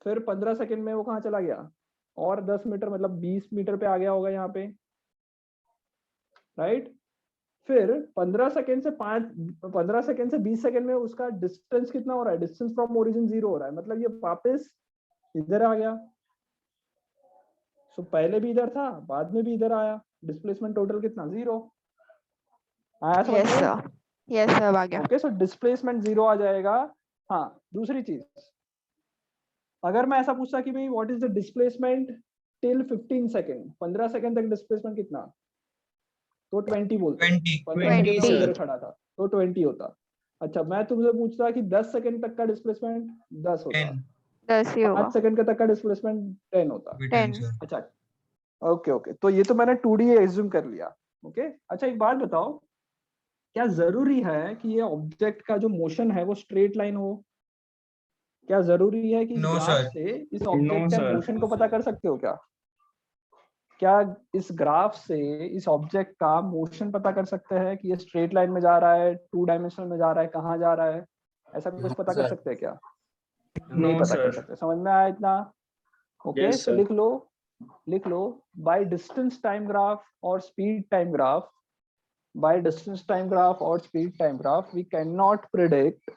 फिर 15 सेकंड में वो कहाँ चला गया? और 10 मीटर मतलब 20 मीटर पे आ गया होगा यहाँ पे, राइट? फिर 15 सेकंड से 20 सेकंड में उसका डिस्टेंस कितना हो रहा है? डिस्टेंस फ्रॉम ओरिजिन 0 हो रहा है, मतलब ये वापस इधर आ गया। सो पहले भी इधर था, बाद में भी इधर आया, डिस्प्लेसमेंट टोटल कितना? 0 आया समझ में? यस सर आ गया। ओके, सो डिस्प्लेसमेंट 0 आ जाएगा। हाँ, दूसरी चीज, अगर मैं ऐसा पूछता कि भाई what is the displacement till 15 second, 15 second तक डिस्प्लेसमेंट कितना? तो 20 बोलते हैं। 20 इधर खड़ा था तो 20 होता। अच्छा, मैं तुमसे पूछता कि 10 सेकंड तक का डिस्प्लेसमेंट 10 होता, 10 ही होगा। 5 सेकंड तक का डिस्प्लेसमेंट 10 होता। 10 अच्छा, ओके, तो ये तो मैंने 2D एज्यूम कर लिया। ओके, अच्छा एक बात बताओ, क्या जरूरी है कि ये ऑब्जेक्ट का जो मोशन है वो स्ट्रेट लाइन हो? क्या जरूरी है कि No, ग्राफ sir. से इस ऑब्जेक्ट के मोशन को पता कर सकते हो क्या? क्या इस ग्राफ से इस ऑब्जेक्ट का मोशन पता कर सकते हैं कि ये स्ट्रेट लाइन में जा रहा है, 2 डायमेंशनल में जा रहा है, कहाँ जा रहा है, ऐसा कुछ पता कर सकते हैं क्या? नहीं पता कर सकते। समझ में आया इतना? ओके, तो लिख लो बाय डिस्टेंस टाइम ग्राफ और speed time graph, by distance time graph or speed time graph we cannot predict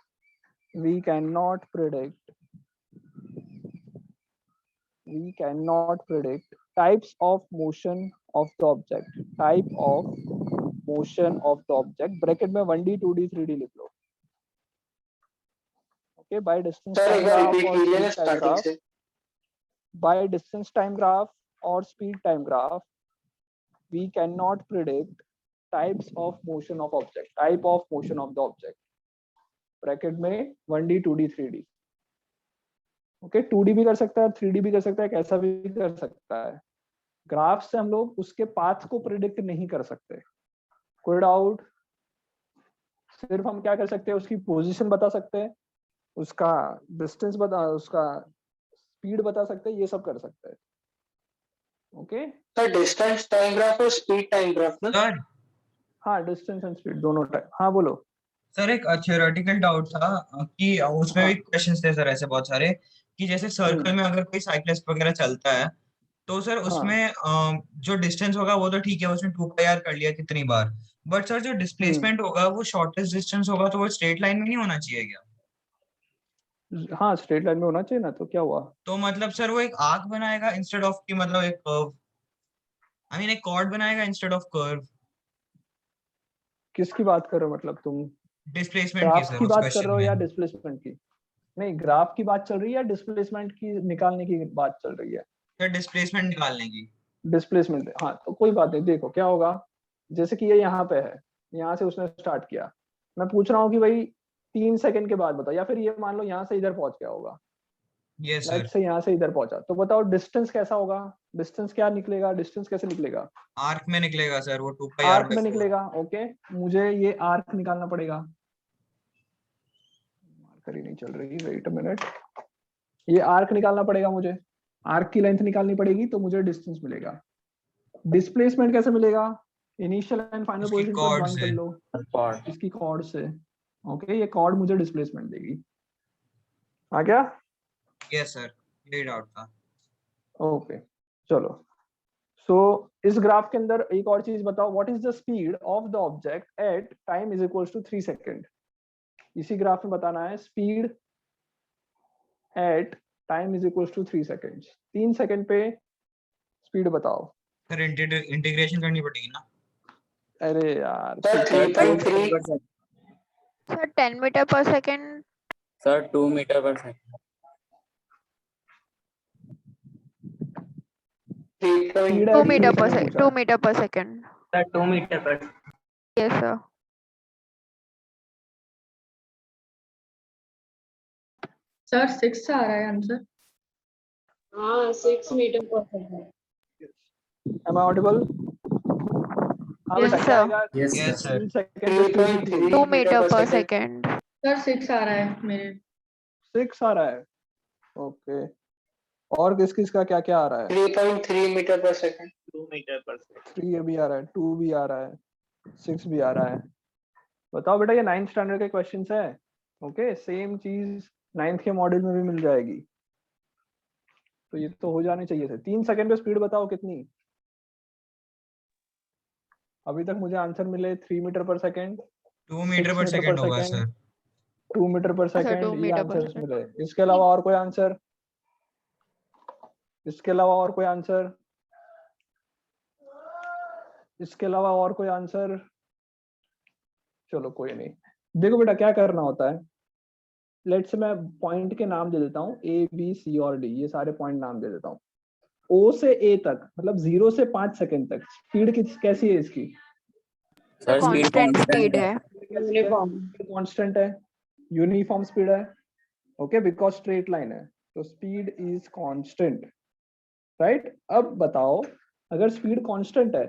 types of motion of the object, bracket में 1D 2D 3D लिख लो। okay, by distance time graph or speed time graph, by distance time graph or speed time graph we cannot predict types of motion of object, type of motion of the object, bracket में 1D 2D 3D। Okay, 2D भी कर सकता है, 3D भी कर सकता है, कैसा भी कर सकता है। ग्राफ से हम लोग उसके पाथ को प्रिडिक्ट नहीं कर सकते। कोई डाउट? सिर्फ हम क्या कर सकते हैं, उसकी पोजीशन बता सकते हैं, उसका डिस्टेंस बता, उसका स्पीड बता सकते हैं, ये सब कर सकते हैं। Okay sir, distance time graph और स्पीड टाइम ग्राफ ना? सर हाँ, डिस्टेंस एंड स्पीड दोनों टाइप। हाँ बोलो सर, एक थ्योरेटिकल डाउट था कि उसमें भी क्वेश्चंस थे सर ऐसे बहुत सारे, कि जैसे सर्कल में अगर कोई साइक्लिस्ट वगैरह चलता है तो सर उसमें जो डिस्टेंस होगा वो तो ठीक है, उसने 2πr कर लिया कितनी बार, बट सर जो डिस्प्लेसमेंट होगा वो शॉर्टेस्ट डिस्टेंस होगा, तो वो स्ट्रेट लाइन में नहीं होना चाहिए क्या? हाँ, स्ट्रेट लाइन में होना चाहिए ना, तो क्या हुआ? तो मतलब सर वो एक आर्क बनाएगा इंस्टेड ऑफ की, मतलब एक कर्व, आई मीन एक कॉर्ड बनाएगा इंस्टेड ऑफ कर्व। किसकी बात कर रहे हो, मतलब तुम डिस्प्लेसमेंट ग्राफ की बात कर रहे हो या डिस्प्लेसमेंट की? नहीं, ग्राफ की बात चल रही है या डिस्प्लेसमेंट की निकालने की बात चल रही है? सर डिस्प्लेसमेंट निकालने की। डिस्प्लेसमेंट, हाँ तो कोई बात नहीं। देखो क्या होगा, जैसे कि ये यहाँ पे है, यहाँ से उसने स्टार्ट किया, मैं पूछ रहा हूँ कि भाई 3 सेकंड के बाद बताओ, या फिर ये मान लो यहाँ से इधर पहुंच गया होगा, यस सर, से यहाँ से इधर पहुंचा, तो बताओ डिस्टेंस कैसा होगा? डिस्टेंस क्या निकलेगा? डिस्टेंस कैसे निकलेगा? आर्क में निकलेगा सर, वो 2πr आर्क में निकलेगा। ओके, मुझे ये आर्क निकालना पड़ेगा, मार्कर ही नहीं चल रही, वेट अ मिनट, ये आर्क निकालना पड़ेगा मुझे, आर्क की लेंथ निकालनी पड़ेगी, तो मुझे डिस्टेंस मिलेगा। डिस्प्लेसमेंट कैसे मिलेगा? इनिशियल एंड फाइनल पोजीशन पर वन कर लो, इसकी कॉर्ड से। ओके, ये कॉर्ड मुझे डिस्प्लेसमेंट देगी। आ गया? यस सर, यही डाउट था। ओके चलो, सो इस ग्राफ के अंदर एक और चीज बताओ, what is the speed of the object at time is equals to 3 second. इसी ग्राफ में बताना है speed at time is equals to 3 seconds. 3 second पे स्पीड बताओ। सर इंटीग्रेशन करनी पड़ेगी ना? अरे यार, sir 3.3 sir 10 meter per second. Sir 2 meter per second. 2 meter per second. 2 meter per second. Sir 2 meter per. Yes sir. Sir 6 आ रहा है आंसर। हाँ 6 meter per second. Am I audible? Yes sir. Yes sir. 2 meter per second. Sir 6 आ रहा है मेरे। 6 आ रहा है। ओके, और किस किस का क्या क्या आ रहा है? 3.3 metre per second. 2 meter per second. 3 भी आ रहा है, 2 भी आ रहा है, 6 भी आ रहा है। बताओ बेटा, ये 9th स्टैंडर्ड के क्वेश्चंस है। ओके, सेम चीज 9th के मॉड्यूल में भी मिल जाएगी, तो ये तो हो जाने चाहिए थे। 3 सेकंड पे स्पीड बताओ कितनी? अभी तक मुझे आंसर मिले 3 metre per second, 2 meter per second होगा सर। 2 मीटर पर अच्छा, 2 सेकंड, ये मीटर पर आंसर्स मिले। इसके अलावा और कोई आंसर? इसके अलावा और कोई आंसर? इसके अलावा और कोई आंसर? चलो कोई नहीं। देखो बेटा, क्या करना होता है, लेट्स से मैं पॉइंट के नाम दे देता हूँ, ए बी सी और डी, ये सारे पॉइंट नाम दे देता हूँ। ओ से ए तक, मतलब 0 से 5 सेकंड तक स्पीड कैसी है इसकी? सर स्पीड स्पीड है। कांस्टेंट है, यूनिफॉर्म स्पीड है। ओके, बिकॉज स्ट्रेट लाइन है, तो स्पीड इज कांस्टेंट, राइट? अब बताओ, अगर स्पीड कांस्टेंट है,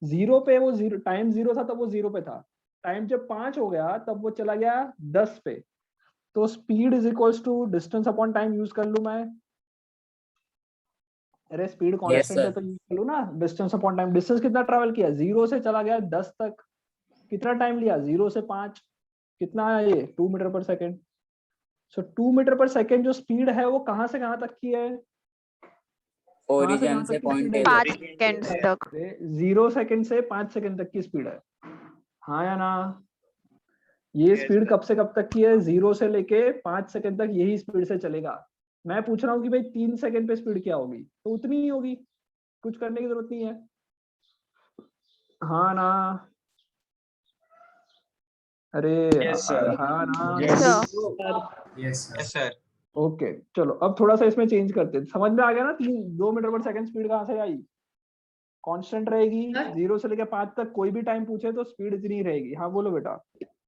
0 पे वो 0, टाइम 0 था तब वो 0 पे था, टाइम जब 5 हो गया तब वो चला गया 10 पे, तो speed is equals to distance upon time use कर लूं मैं। अरे स्पीड कांस्टेंट है तो यूज लो ना, डिस्टेंस अपॉन टाइम। डिस्टेंस कितना ट्रैवल किया, 0 से चला गया 10 तक, कितना टाइम लिया, 0 से 5, कितना है ये, 2 मीटर पर सेकेंड। सो 2 मीटर पर सेकेंड जो स्पीड है वो कहाँ से कहाँ तक की है, ओरिजिन से पॉइंट ए 5 सेकंड तक, 0 सेकंड से 5 सेकंड तक की स्पीड है, हाँ या ना। ये स्पीड कब से कब तक की है, 0 से लेके 5 सेकंड तक यही स्पीड से चलेगा। मैं पूछ रहा हूँ कि भाई 3 सेकंड पे स्पीड क्या होगी, तो उतनी ही होगी, कुछ करने की जरूरत नहीं है, हाँ ना। अरे हाँ ना, यस सर। ओके चलो अब थोड़ा सा इसमें चेंज करते हैं। समझ में आ गया ना, 2 मीटर पर सेकंड स्पीड कहाँ से आई, कांस्टेंट रहेगी, 0 से लेकर 5 तक कोई भी टाइम पूछे तो स्पीड इतनी ही रहेगी। हाँ बोलो बेटा।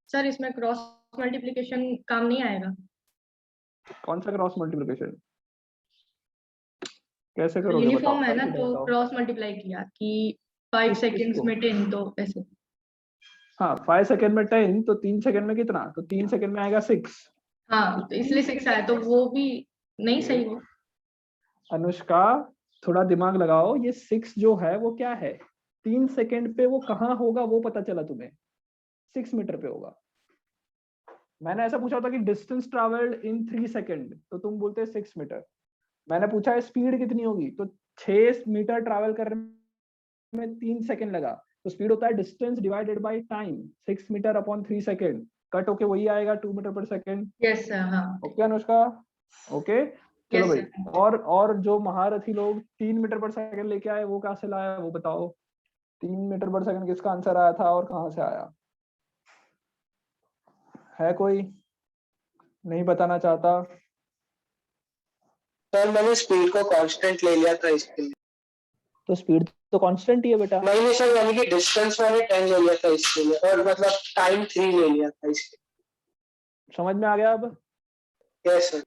सर इसमें क्रॉस मल्टीप्लिकेशन काम नहीं आएगा? कौन सा क्रॉस मल्टीप्लिकेशन, कैसे करोगे यूनिफॉर्म है ना, बताओ। तो क्रॉस मल्टीप्लाई किया कि 5 सेकंड्स में 10, तो ऐसे। हाँ 5 सेकंड में 10, तो 3 सेकंड में कितना, तो 3 सेकंड में आएगा 6। हाँ तो इसलिए 6 आया, तो वो भी नहीं सही हो। अनुष्का थोड़ा दिमाग लगाओ, ये 6 जो है वो क्या है, 3 सेकंड पे वो कहाँ होगा वो पता चला तुम्हें, 6 मीटर पे होगा। मैंने ऐसा पूछा था कि डिस्टेंस ट्रैवल्ड इन 3 सेकंड, तो तुम बोलते 6 मीटर। मैंने पूछा है स्पीड कितनी होगी, तो 6 मीटर ट्रैवल करने में 3 सेकंड लगा, तो स्पीड होता है distance divided by time, 6 meter upon 3 second, cut होके वही आएगा 2 meter per second. Yes sir, हाँ ओके अनुष्का, ओके चलो भाई। और जो महारथी लोग 3 मीटर पर सेकंड लेके आए वो कहाँ से लाया, वो बताओ। 3 मीटर पर सेकंड किसका आंसर आया था और कहाँ से आया, है कोई नहीं बताना चाहता? सर मैंने स्पीड को कांस्टेंट ले लिया था इसके लिए। तो स्पीड तो कांस्टेंट ही है बेटा। नहीं सर, यानी कि डिस्टेंस मैंने 10 ले लिया था इसके लिए, और मतलब टाइम 3 ले लिया था इसके लिए। समझ में आ गया अब? Yes sir.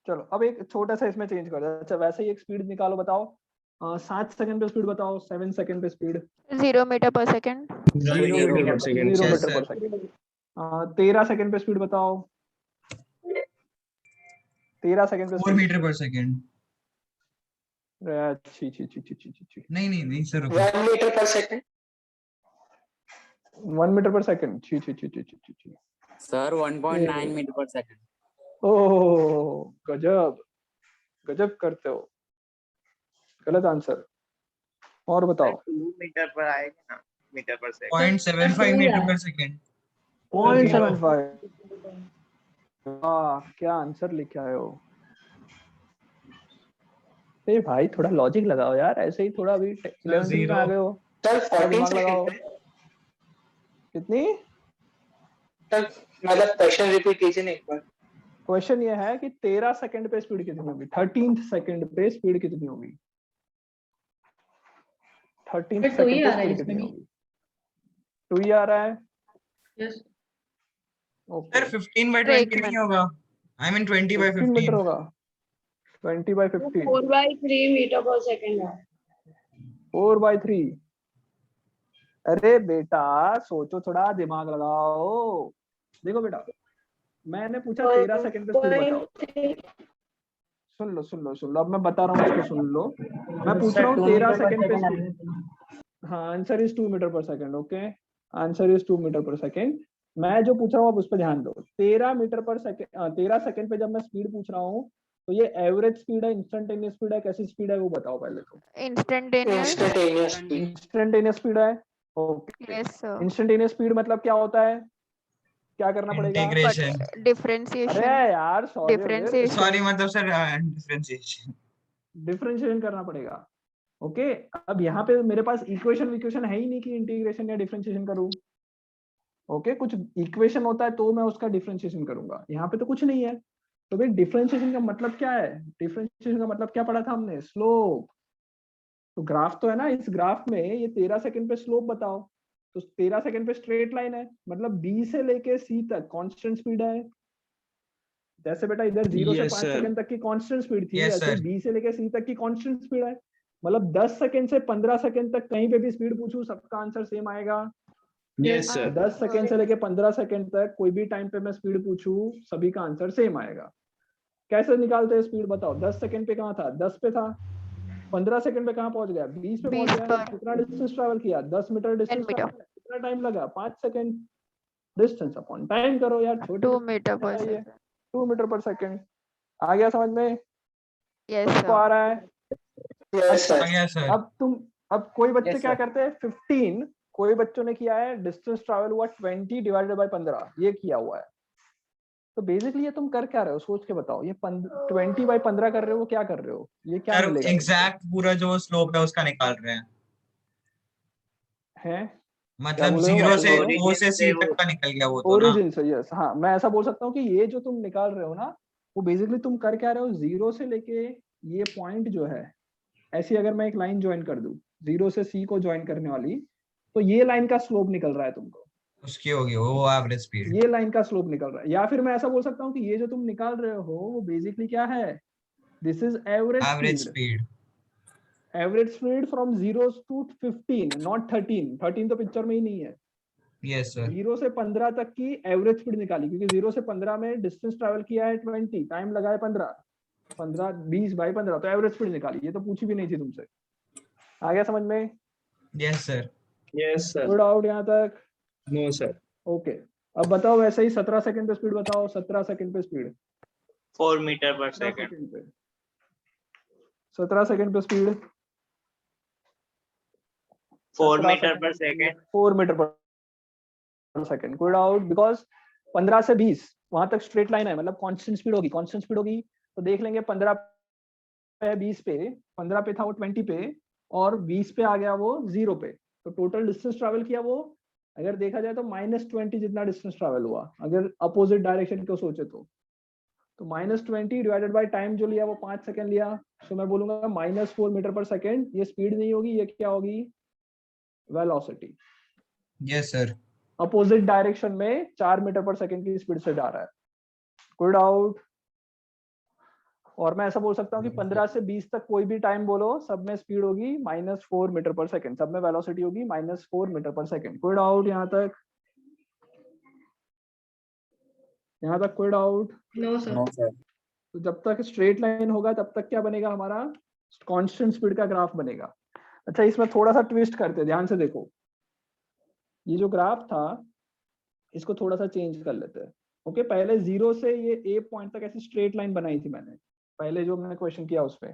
चलो अब एक छोटा सा इसमें चेंज कर दो। अच्छा वैसे ही एक स्पीड निकालो, बताओ 7 सेकंड पे स्पीड बताओ, 7 सेकंड पे speed 0 metre per second, 0 metre per second. 0 metre per second. 13 second पे स्पीड बताओ, 13 सेकंड पे 4 मीटर पर सेकंड। छी छी छी छी छी छी नहीं sir, 1 meter per second. 1 meter per second, छी छी छी छी छी छी सर 1.9 मीटर पर सेकंड। ओह गजब गजब करते हो, गलत आंसर। और बताओ 2 मीटर पर आएगा ना, metre per second. 0.75 metre per second. 0.75। वाह क्या आंसर लिखे आए हो। ए भाई थोड़ा लॉजिक लगाओ यार, ऐसे ही थोड़ा अभी 11th में आ गए हो, दिमाग लगाओ। कितनी तक मतलब क्वेश्चन रिपीट कीजिए ना एक बार। क्वेश्चन ये है कि 13 सेकंड पे स्पीड कितनी होगी, 13th सेकंड पे स्पीड कितनी होगी, 13th सेकंड पे स्पीड कितनी होगी। 2 ही आ रहा है। यस सर 15/20 नहीं होगा, आई मीन 20/15 मीटर होगा, 20/15 4/3 मीटर पर सेकंड है। 4/3। अरे बेटा सोचो, थोड़ा दिमाग लगाओ। देखो बेटा मैंने पूछा 13 सेकंड पे स्पीड बताओ, सुन लो अब मैं बता रहा हूँ, इसको सुन लो। मैं पूछ रहा हूँ 13 सेकंड पे स्पीड। हाँ answer is 2 meter per second. Okay answer is 2 meter per second. मैं जो पूछ रहा हूँ आप उस पर ध्यान दो। 13 मीटर पर सेकंड, 13 सेकंड पे जब मैं स्पीड पूछ रहा हूँ तो ये एवरेज स्पीड है, इंस्टेंटेनियस स्पीड है, कैसी स्पीड है वो बताओ पहले तो। इंस्टेंटेनियस स्पीड है। Okay yes sir. Instantaneous speed मतलब क्या होता है, क्या करना पड़ेगा, इंटीग्रेशन, डिफरेंशिएशन। अरे यार सॉरी मतलब सर डिफरेंशिएशन करना पड़ेगा। ओके अब यहाँ पे मेरे पास इक्वेशन है ही नहीं कि इंटीग्रेशन या डिफरेंशिएशन करूँ। ओके कुछ इक्वेशन होता है तो मैं उसका डिफरेंशिएशन करूंगा, यहाँ पे तो कुछ नहीं है। तो भाई डिफरेंशिएशन का मतलब क्या है, डिफरेंशिएशन का मतलब क्या पढ़ा था हमने, स्लोप। तो ग्राफ तो है ना, इस ग्राफ में ये 13 सेकंड पे स्लोप बताओ, तो 13 सेकंड पे स्ट्रेट लाइन है, मतलब बी से लेके सी तक कांस्टेंट स्पीड है। जैसे बेटा इधर 0 से 5 सेकंड तक की कांस्टेंट स्पीड थी, ऐसे बी से लेके सी तक की कांस्टेंट स्पीड है। मतलब 10 सेकंड से 15 सेकंड तक कहीं पे भी स्पीड पूछूं सबका आंसर सेम आएगा। Yes sir. 10 सेकंड से लेके 15 सेकंड तक कोई भी टाइम पे मैं स्पीड पूछूं सभी का आंसर सेम आएगा। कैसे निकालते हैं स्पीड बताओ, 10 सेकंड पे कहाँ था, 10 पे था, 15 सेकंड पे कहाँ पहुंच गया, 20 पे पहुंच 20 गया। पर कितना डिस्टेंस ट्रैवल किया, 10 मीटर 10 डिस्टेंस मीटर कितना टाइम लगा, 5 सेकंड। डिस्टेंस अपॉन टाइम करो यार, छोटी 2 मीटर पर चाहिए, सेकंड। 2 meter per second. आ गया समझ में? यस सबको आ सर। रहा है? Yes sir. गया सर। अब कोई बच्चे Yes, क्या sir. करते हैं, 15, कोई बच्चों ने किया है डिस्टेंस ट्रैवल हुआ 20 डिवाइडेड बाय 15, ये किया हुआ है। तो बेसिकली ये तुम कर क्या रहे हो, सोच के बताओ, ये 20 बाय 15 कर रहे हो, क्या कर रहे हो, ये क्या सर मिलेगा एग्जैक्ट पूरा जो स्लोप है उसका निकाल रहे हैं, हैं? क्या मतलब बोल रहे हो, जीरो वापस से बोलो। ओ से सी तक का निकल गया वो तो ना। ओरिजिन से, यस, हाँ मैं ऐसा बोल सकता हूँ कि ये जो तुम निकाल रहे हो ना, वो बेसिकली तुम कर क्या रहे हो, जीरो से लेके ये पॉइंट जो है, ऐसी अगर मैं एक लाइन ज्वाइन कर दूं, जीरो से सी को ज्वाइन करने वाली, तो ये लाइन का स्लोप निकल रहा है तुमको, उसकी होगी वो एवरेज स्पीड। ये लाइन का स्लोप निकल रहा है। या फिर मैं ऐसा बोल सकता हूँ कि ये जो तुम निकाल रहे हो वो बेसिकली क्या है, this is average average speed. Speed. Average speed from 0 to 15, not 13 तो पिक्चर में ही नहीं है। Yes sir. 0 से 15 तक की एवरेज स्पीड निकाली, क्योंकि 0 से 15 में डिस्टेंस ट्रैवल किया है 20, टाइम लगा है 15 20 बाई 15, तो एवरेज स्पीड निकाली। ये तो पूछी भी नहीं थी तुमसे। आ गया समझ में? Yes sir. Yes sir. Good out यहाँ तक? No sir. ओके, अब बताओ वैसे ही 17 सेकंड पे स्पीड बताओ, 17 सेकंड पे स्पीड, 4 मीटर पर 17 सेकंड। सेकंड पे, 17 सेकंड पे speed 4 metre per second. 4 metre per second. Good out, because 15 से 20 वहां तक स्ट्रेट लाइन है, मतलब कांस्टेंट स्पीड होगी, कांस्टेंट स्पीड होगी तो देख लेंगे 15 पे 20 पे, 15 पे था वो 20 पे, और 20 पे आ गया वो 0 पे, तो टोटल डिस्टेंस ट्रैवल किया वो, अगर देखा जाए तो -20 जितना डिस्टेंस ट्रैवल हुआ, अगर अपोजिट डायरेक्शन को सोचे तो -20 डिवाइडेड बाय टाइम जो लिया वो 5 सेकंड लिया, तो मैं बोलूंगा -4 मीटर पर सेकंड। ये स्पीड नहीं होगी, ये क्या होगी, velocity. Yes sir. Opposite direction में 4 मीटर पर सेकंड की स्पीड से जा रहा है। Good out. और मैं ऐसा बोल सकता हूँ कि 15 से 20 तक कोई भी टाइम बोलो, सब में स्पीड होगी -4 मीटर पर सेकंड, सब में वेलोसिटी होगी -4 metre per second. Good out यहाँ तक? यहाँ तक कोई डाउट? No sir. तो जब तक स्ट्रेट लाइन होगा तब तक क्या बनेगा हमारा, कांस्टेंट स्पीड का ग्राफ बनेगा। अच्छा, इसमें थोड़ा सा ट्विस्ट करते, ध्यान से देखो, ये जो ग्राफ था इसको थोड़ा सा चेंज कर लेते हैं। ओके, पहले 0 से ये ए पॉइंट तक ऐसी स्ट्रेट लाइन बनाई थी मैंने, पहले जो मैंने क्वेश्चन किया उसमें।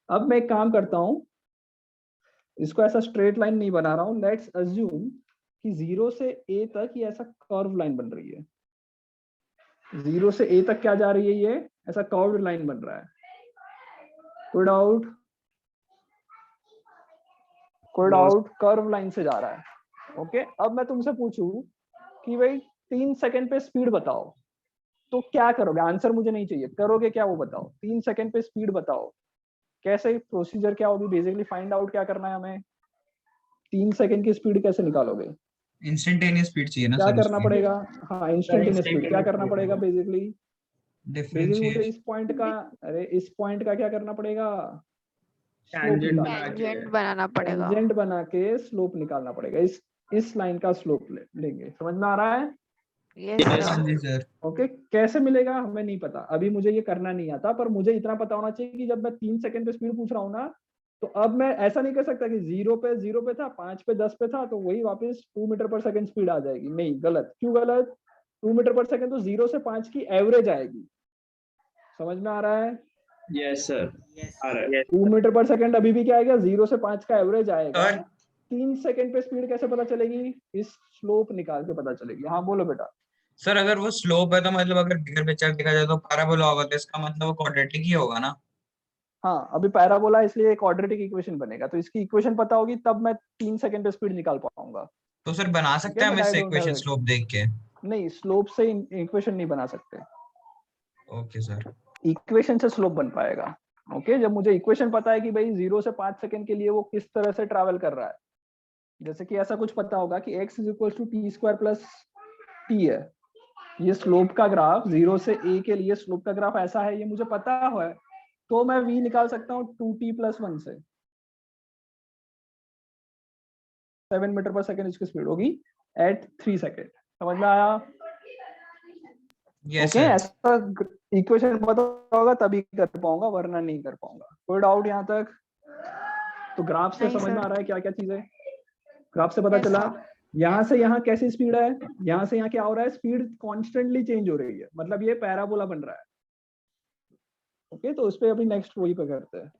अब मैं एक काम करता हूँ, इसको ऐसा स्ट्रेट लाइन नहीं बना रहा हूँ, लेट्स अज्यूम कि 0 से ए तक ये ऐसा कर्व लाइन बन रही है। 0 से ए तक क्या जा रही है, ये ऐसा कर्व लाइन बन रहा है। कोई डाउट? कोई डाउट? कर्व लाइन से जा रहा है। ओके, अब मैं तुमसे पूछूं कि भाई 3 सेकंड पे स्पीड बताओ, तो क्या करोगे? आंसर मुझे नहीं चाहिए, करोगे क्या वो बताओ। 3 सेकंड पे स्पीड बताओ, कैसे, प्रोसीजर क्या होगी, बेसिकली फाइंड आउट क्या करना है हमें, 3 सेकंड की स्पीड कैसे निकालोगे? इंस्टेंटेनियस स्पीड चाहिए ना क्या सर करना उसकी। पड़ेगा? हाँ, इंस्टेंटेनियस स्पीड क्या करना पड़ेगा बेसिकली? मुझे डिफरेंशिएट इस पॉइंट का, अरे इस पॉइंट का क्या करना पड़ेगा, टेंजेंट बनाना पड़ेगा। टेंजेंट बना के स्लोप निकालना पड़ेगा। इस लाइन का स्लोप लेंगे। समझ में आ रहा है? Yes sir. सर। ओके, कैसे मिलेगा हमें नहीं पता, अभी मुझे ये करना नहीं आता, पर मुझे इतना पता होना चाहिए कि जब मैं 3 सेकंड पे स्पीड पूछ रहा हूँ ना, तो अब मैं ऐसा नहीं कर सकता कि 0 पे था, 5 पे 10 पे था, तो वही वापस 2 मीटर पर सेकंड स्पीड आ जाएगी। नहीं, गलत। क्यों गलत? 2 मीटर पर सेकंड तो 0 से 5 की एवरेज आएगी। समझ में आ रहा है? यस सर, आ रहा है। 2 मीटर पर सेकंड अभी भी क्या आएगा, 0 से 5 का एवरेज आएगा। 3 सेकंड पे स्पीड कैसे पता चलेगी? इस स्लोप निकाल के पता चलेगी। हाँ बोलो बेटा। सर अगर वो स्लोप है तो मतलब अगर बिगर पिक्चर देखा जाए तो पैराबोला होगा, तो इसका मतलब वो क्वाड्रेटिक ही होगा ना। हाँ, अभी पैराबोला इसलिए क्वाड्रेटिक इक्वेशन बनेगा, तो इसकी इक्वेशन पता होगी तब मैं 3 सेकंड पे स्पीड निकाल पाऊंगा। तो सर बना सकते हैं हम इससे इक्वेशन स्लोप देख के? नहीं, स्लोप से इक्वेशन नहीं बना सकते। Okay sir. इक्वेशन से स्लोप बन पाएगा। ओके, जब मुझे इक्वेशन पता है कि भाई 0 से 5 सेकंड के लिए वो किस तरह से ट्रैवल कर रहा है, जैसे कि ऐसा कुछ पता होगा कि x = t² + t है, ये स्लोप का ग्राफ 0 से a के लिए स्लोप का ग्राफ ऐसा है, ये मुझे पता है, तो मैं v निकाल सकता हूँ 2t + 1 से। 7 मीटर पर सेकंड इसकी स्पीड होगी एट 3 सेकंड। समझ में आया? यस ओके, ऐसा इक्वेशन पता होगा तभी कर पाऊंगा, वरना नहीं कर पाऊंगा। कोई डाउट यहाँ तक? तो ग्राफ से नहीं समझ में सर। आ रहा है क्या क्या चीज है? ग्राफ से पता Yes, चला sir. यहाँ से यहाँ कैसी स्पीड है, यहाँ से यहाँ क्या हो रहा है, स्पीड कॉन्स्टेंटली चेंज हो रही है, मतलब ये पैराबोला बन रहा है। ओके, तो उस पे अभी नेक्स्ट वही पे करते हैं।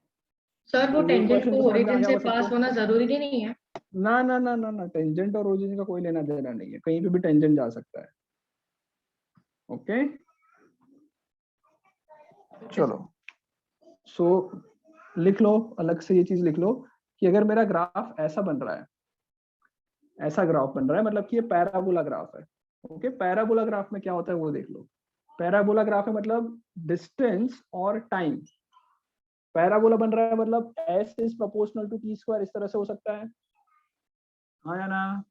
सर वो तो ये टेंजेंट क्वेश्चन को समझ में आ ओरिजिन गया से बस पास सबको? होना जरूरी नहीं है। ना ना ना ना ना, टेंजेंट और ओरिजिन का कोई लेना देना नहीं है, कहीं पे भी टेंजेंट जा सकता है। ओके चलो, सो लिख लो, अलग से ये चीज लिख लो कि अगर मेरा ग्राफ ऐसा बन रहा है, ऐसा ग्राफ बन रहा है, मतलब कि ये पैराबोला ग्राफ है। ओके, पैराबोला ग्राफ में क्या होता है वो देख लो। पैराबोला ग्राफ है मतलब डिस्टेंस और टाइम। पैराबोला बन रहा है मतलब s is proportional to t square, इस तरह से हो सकता है, हाँ या ना?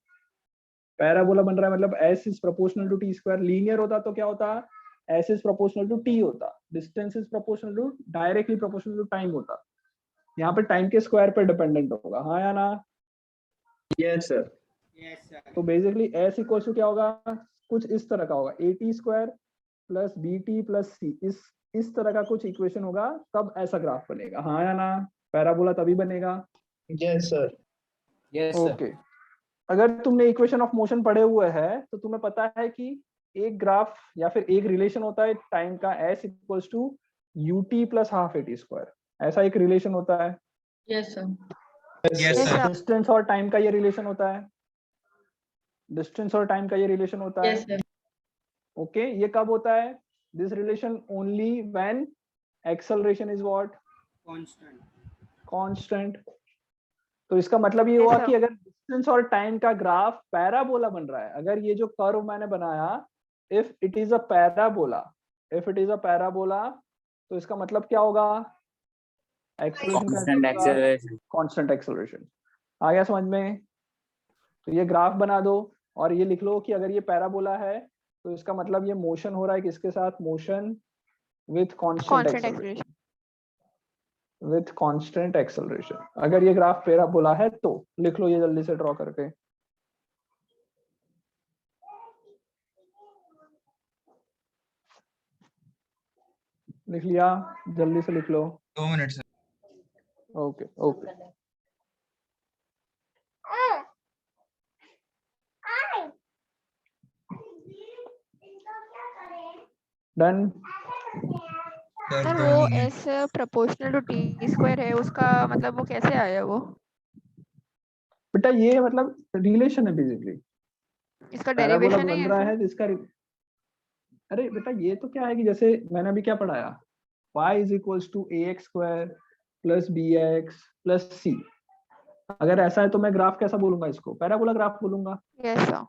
पैराबोला बन रहा है मतलब s is proportional to t square. Linear होता तो क्या होता, s is proportional to t होता, distance is proportional to, directly proportional to time होता। यहाँ पे टाइम के स्क्वायर पे डिपेंडेंट होगा, हाँ या ना? Yes sir. तो बेसिकली s इक्वल टू क्या होगा, कुछ इस तरह का होगा, at square plus bt plus c, इस तरह का कुछ इक्वेशन होगा, तब ऐसा ग्राफ बनेगा, हाँ या ना? पैराबोला तभी बनेगा। Yes sir. Yes sir. Okay, अगर तुमने इक्वेशन ऑफ मोशन पढ़े हुए हैं तो तुम्हें पता है कि एक ग्राफ या फिर एक रिलेशन होता है टाइम का, s equals to ut plus half at square, ऐसा एक रिलेशन होता है। Yes sir. Yes Yes, sir. sir. Distance और टाइम का ये रिलेशन होता है, डिस्टेंस और टाइम का ये रिलेशन होता है। Yes sir. ओके, ये कब होता है? This relation only when acceleration is what? Constant. तो इसका मतलब ये Yes, हुआ sir. कि अगर डिस्टेंस और टाइम का ग्राफ पैराबोला बन रहा है, अगर ये जो कर्व मैंने बनाया, if it is a parabola, if it is a parabola, तो इसका मतलब क्या होगा? Constant acceleration. Constant acceleration. आ गया समझ में? तो ये ग्राफ बना दो और ये लिख लो कि अगर ये पैराबोला है तो इसका मतलब ये मोशन हो रहा है किसके साथ? Motion with constant Constant acceleration, acceleration. With constant acceleration. अगर ये ग्राफ पैराबोला है तो लिख लो ये जल्दी से ड्रॉ करके। लिख लिया? जल्दी से लिख लो। 2 minute sir. Okay okay, done. Sir वो s proportional to t square है, उसका मतलब वो कैसे आया वो? बेटा ये मतलब रिलेशन है बेसिकली, इसका पैराबोला डेरिवेशन है बन या रहा फिर? है जिसका अरे बेटा ये तो क्या है कि जैसे मैंने अभी क्या पढ़ाया, y is equals to ax square plus bx plus c। अगर ऐसा है तो मैं ग्राफ कैसा बोलूंगा इसको? पैराबोला ग्राफ बोलूंगा। Yes, sir.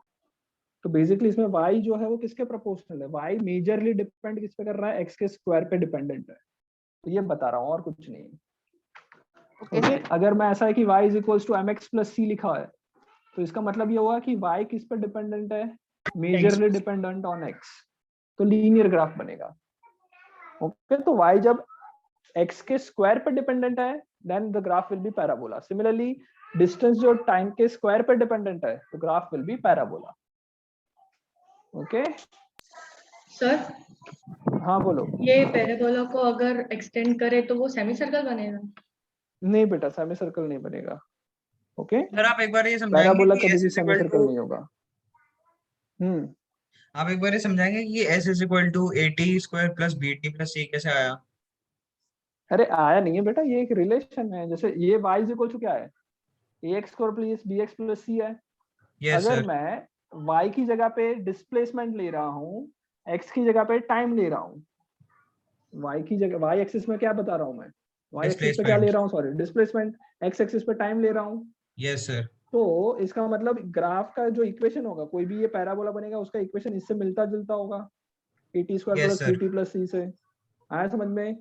तो बेसिकली इसमें y जो है वो किसके प्रोपोर्शनल है? y मेजरली डिपेंड किस पे कर रहा है? x के स्क्वायर पे डिपेंडेंट है। तो ये बता रहा हूँ और कुछ नहीं। Okay, okay, sir. अगर मैं ऐसा है कि y is equals to mx plus c लिखा है तो इसका मतलब ये होगा कि y किस पे डिपेंडेंट है? मेजरली डिपेंडेंट ऑन x, तो लीनियर ग्राफ बनेगा। ओके, तो y जब x के स्क्वायर पे डिपेंडेंट है then the graph will be parabola. Similarly distance जो टाइम के स्क्वायर पे डिपेंडेंट है तो graph will be parabola. Okay sir हाँ बोलो। ये पैराबोला को अगर एक्सटेंड करे तो वो सेमी सर्कल बनेगा? नहीं बेटा, सेमी सर्कल नहीं बनेगा। ओके, सर आप एक बार ये समझाएंगे पैराबोला कि कभी s भी is semi equal circle to, नहीं होगा। आप एक बार ये समझाएंगे कि s is equal to at square plus bt plus c कैसे आया? अरे आया नहीं है बेटा, ये एक रिलेशन है। जैसे ये y इज इक्वल टू क्या है? ax square plus bx plus c है। यस अगर सर। मैं y की जगह पे डिस्प्लेसमेंट ले रहा हूँ, x की जगह पे टाइम ले रहा हूँ, y की जगह, y एक्सिस में क्या बता रहा हूँ मैं? y एक्सिस पे क्या ले डिस्प्लेसमेंट। रहा हूँ? Sorry, displacement. x एक्सिस पे टाइम ले रहा हूँ। Yes sir. तो इसका मतलब ग्राफ का जो इक्वेशन होगा, कोई भी ये पैराबोला बनेगा उसका इक्वेशन इससे मिलता जुलता होगा, at square yes plus sir. bt plus c से। आया समझ में?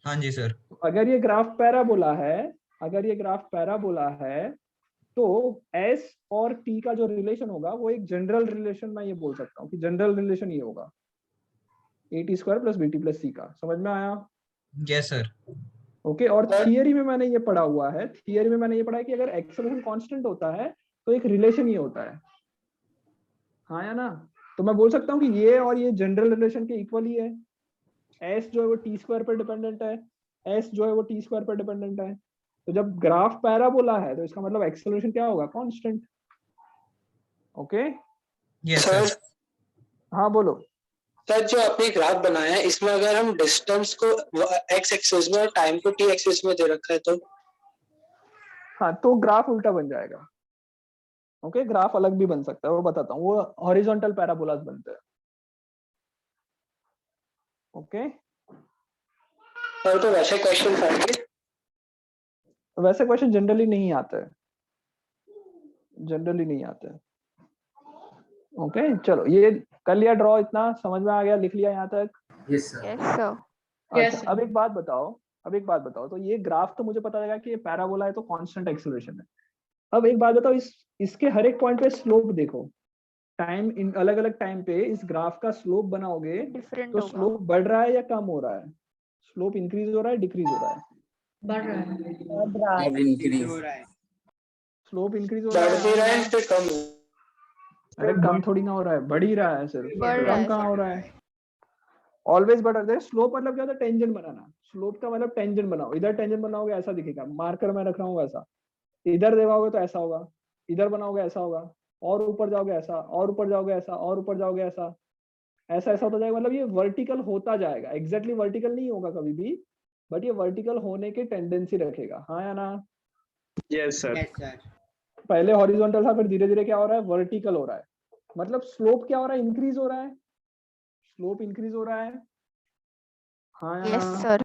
हाँ जी सर। अगर ये ग्राफ पैराबोला है, अगर ये ग्राफ पैराबोला है तो s और t का जो रिलेशन होगा वो एक जनरल रिलेशन, मैं ये बोल सकता हूँ कि जनरल रिलेशन ये होगा at square plus bt plus c का। समझ में आया? Yes sir. ओके, और थियरी में मैंने ये पढ़ा हुआ है, थियरी में मैंने ये पढ़ा है कि अगर एक्सेलरेशन कांस्टेंट होता है तो एक रिलेशन ये होता है, हाँ या ना? तो मैं बोल सकता हूँ कि ये और ये जनरल रिलेशन के इक्वल ही है। s जो है वो t स्क्वायर पर डिपेंडेंट है, s जो है वो t स्क्वायर पर डिपेंडेंट है। तो जब ग्राफ पैराबोला है तो इसका मतलब एक्सेलरेशन क्या होगा, constant. Okay yes sir sir. हाँ बोलो। सर जो आपने ग्राफ बनाया है इसमें अगर हम डिस्टेंस को एक्स एक्सिस में और टाइम को टी एक्सिस में दे रखा है तो हाँ तो ग्राफ उल्टा बन जाएगा। ओके ग्राफ अलग भी बन सकता है, वो बताता हूँ, वो हॉरिजॉन्टल पैराबोलास बनते हैं। ओके सर तो वैसे क्वेश्चन आएंगे। वैसे क्वेश्चन जनरली नहीं आते हैं, जनरली नहीं आते हैं। ओके चलो ये कर लिया ड्रॉ, इतना समझ में आ गया, लिख लिया यहाँ तक। Yes sir. Yes sir. अच्छा अब एक बात बताओ, तो ये ग्राफ तो मुझे पता लगा कि ये पैराबोला है तो कांस्टेंट एक्सेलरेशन है। अब एक बात बताओ, इसके हर एक पॉइंट पे स्लोप देखो, टाइम इन अलग अलग टाइम पे इस ग्राफ का स्लोप बनाओगे डिफरेंट तो होगा। स्लोप बढ़ रहा है या कम हो रहा है, स्लोप इंक्रीज हो रहा है डिक्रीज हो रहा है, बढ़ रहा है। और इंक्रीज स्लोप इंक्रीज हो रहा बढ़ भी रहा है है। फिर कम हो। अरे कम थोड़ी ना हो रहा है, बढ़ ही रहा है सिर्फ, बढ़ रहा कम है कहाँ हो रहा है, ऑलवेज बढ़ रहा है। स्लोप मतलब क्या होता है, टेंजेंट बनाना। स्लोप का मतलब टेंजेंट बनाओ, इधर टेंजेंट बनाओगे ऐसा दिखेगा, मार्कर मैं रख रहा हूँ वैसा, इधर देवाओगे तो ऐसा होगा, इधर बनाओगे ऐसा होगा, और ऊपर जाओगे ऐसा, और ऊपर जाओगे ऐसा, और ऊपर जाओगे ऐसा, ऐसा ऐसा होता जाएगा। मतलब ये वर्टिकल होता जाएगा, एग्जैक्टली वर्टिकल नहीं होगा कभी भी, बट ये वर्टिकल होने की टेंडेंसी रखेगा। हाँ या ना? Yes sir. पहले हॉरिजॉन्टल था, फिर धीरे धीरे क्या हो रहा है, वर्टिकल हो रहा है। मतलब स्लोप क्या हो रहा है, इंक्रीज हो रहा है, स्लोप इंक्रीज हो रहा है। हाँ या यस ना? सर।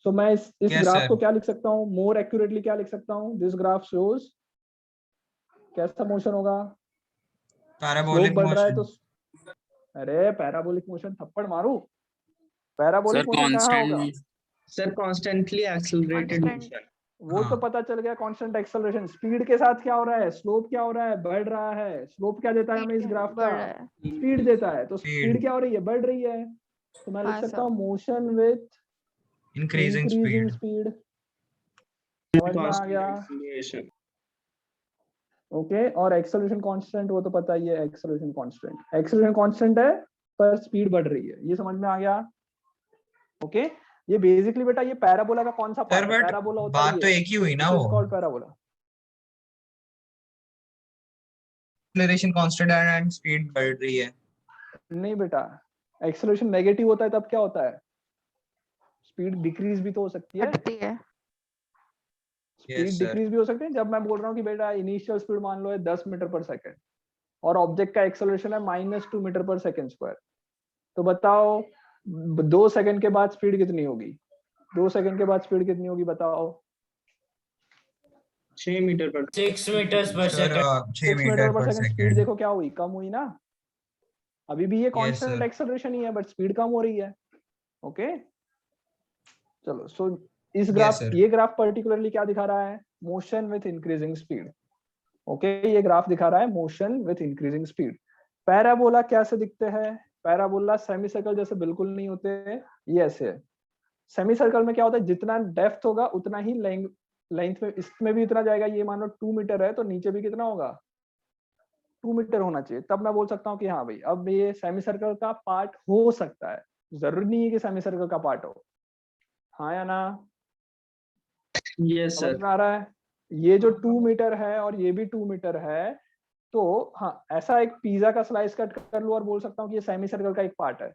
तो मैं इस Yes, ग्राफ sir. को क्या लिख सकता हूँ, मोर एक्यूरेटली क्या लिख सकता हूँ, दिस ग्राफ शोज कैसा मोशन होगा, स्लोप पैराबोलिक बढ़ रहा है तो मोशन। अरे पैराबोलिक मोशन, थप्पड़ मारू, पैराबोलिक सर मोशन कहाँ होगा, constant sir constantly accelerated Constant. वो तो हाँ। पता चल गया, कांस्टेंट एक्सेलरेशन। स्पीड के साथ क्या हो रहा है, स्लोप क्या हो रहा है, बढ़ रहा है। स्लोप क्या देता है हमें इस ग्राफ बढ़ का, रहा है। स्पीड देता है। तो Speed. स्पीड क्या हो रही है, बढ़ रही है। तो मैं लिख हाँ सकता सर। हूँ motion with Increasing increasing speed. Speed. समझ में आ गया? एक्सेलरेशन। ओके और एक्सेलरेशन कांस्टेंट, वो तो पता ही है, एक्सेलरेशन कांस्टेंट, एक्सेलरेशन कांस्टेंट है पर स्पीड बढ़ रही है, ये समझ में आ गया। ओके ये बेसिकली बेटा ये पैराबोला का कौन सा सर पार्ट है, बट पैराबोला होता बात ही तो है, एक ही हुई ना, दिस इज वो called parabola. Acceleration constant and speed बढ़ रही है। नहीं बेटा, एक्सेलरेशन नेगेटिव होता है तब क्या होता है, स्पीड डिक्रीज भी तो हो सकती है, बढ़ती है। Speed Yes, sir. डिक्रीज भी हो सकती है। जब मैं बोल रहा हूँ कि बेटा इनिशियल स्पीड मान लो है 10 मीटर पर सेकंड और ऑब्जेक्ट का एक्सेलरेशन है -2 मीटर पर सेकंड स्क्वायर, तो बताओ 2 सेकंड के बाद स्पीड कितनी होगी, 2 सेकंड के बाद स्पीड कितनी होगी बताओ। 6 मीटर पर 6 meters per sir second. 6 6 meter meter per per second, speed second. देखो क्या हुई, कम हुई ना। अभी भी ये Yes, कांस्टेंट sir. एक्सेलरेशन ही है बट स्पीड कम हो रही है। ओके चलो सो इस Yes, ग्राफ, sir. ये ग्राफ पर्टिकुलरली क्या दिखा रहा है, motion with increasing speed. Okay ये ग्राफ दिखा रहा है motion with increasing speed. Parabola कैसे दिखते हैं, पैराबोला सेमी सर्कल जैसे बिल्कुल नहीं होते, ये ऐसे है। सेमी सर्कल में क्या होता है, जितना डेप्थ होगा उतना ही लेंथ में, इसमें भी इतना जाएगा। ये मानो 2 मीटर है तो नीचे भी कितना होगा, 2 मीटर होना चाहिए, तब मैं बोल सकता हूँ कि हाँ भाई अब ये सेमी सर्कल का पार्ट हो सकता है। जरूरी नहीं है कि सेमी सर्कल का पार्ट हो। हाँ या ना? यस समझ सर। में आ रहा है? ये जो 2 मीटर है और ये भी 2 मीटर है, तो हाँ ऐसा एक पिज्जा का स्लाइस कट कर लूं और बोल सकता हूँ कि ये सेमी सर्कल का एक पार्ट है,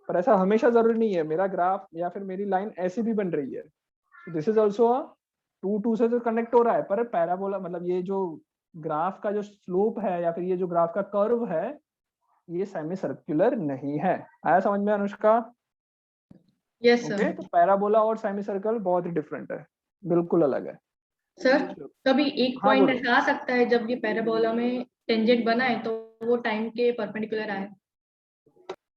पर ऐसा हमेशा जरूरी नहीं है। मेरा ग्राफ या फिर मेरी लाइन ऐसी भी बन रही है, दिस इज ऑल्सो 2 से तो कनेक्ट हो रहा है, पर पैराबोला मतलब ये जो ग्राफ का जो स्लोप है या फिर ये जो ग्राफ का कर्व है ये सेमी सर्कुलर नहीं है। आया समझ में अनुष्का? Yes okay sir. तो पैराबोला और सेमी सर्कल बहुत ही डिफरेंट है, बिल्कुल अलग है। सर कभी एक हाँ, पॉइंट बोलो। ऐसा आ सकता है जब ये पैराबोला में टेंजेंट बना है तो वो टाइम के परपेंडिकुलर आए।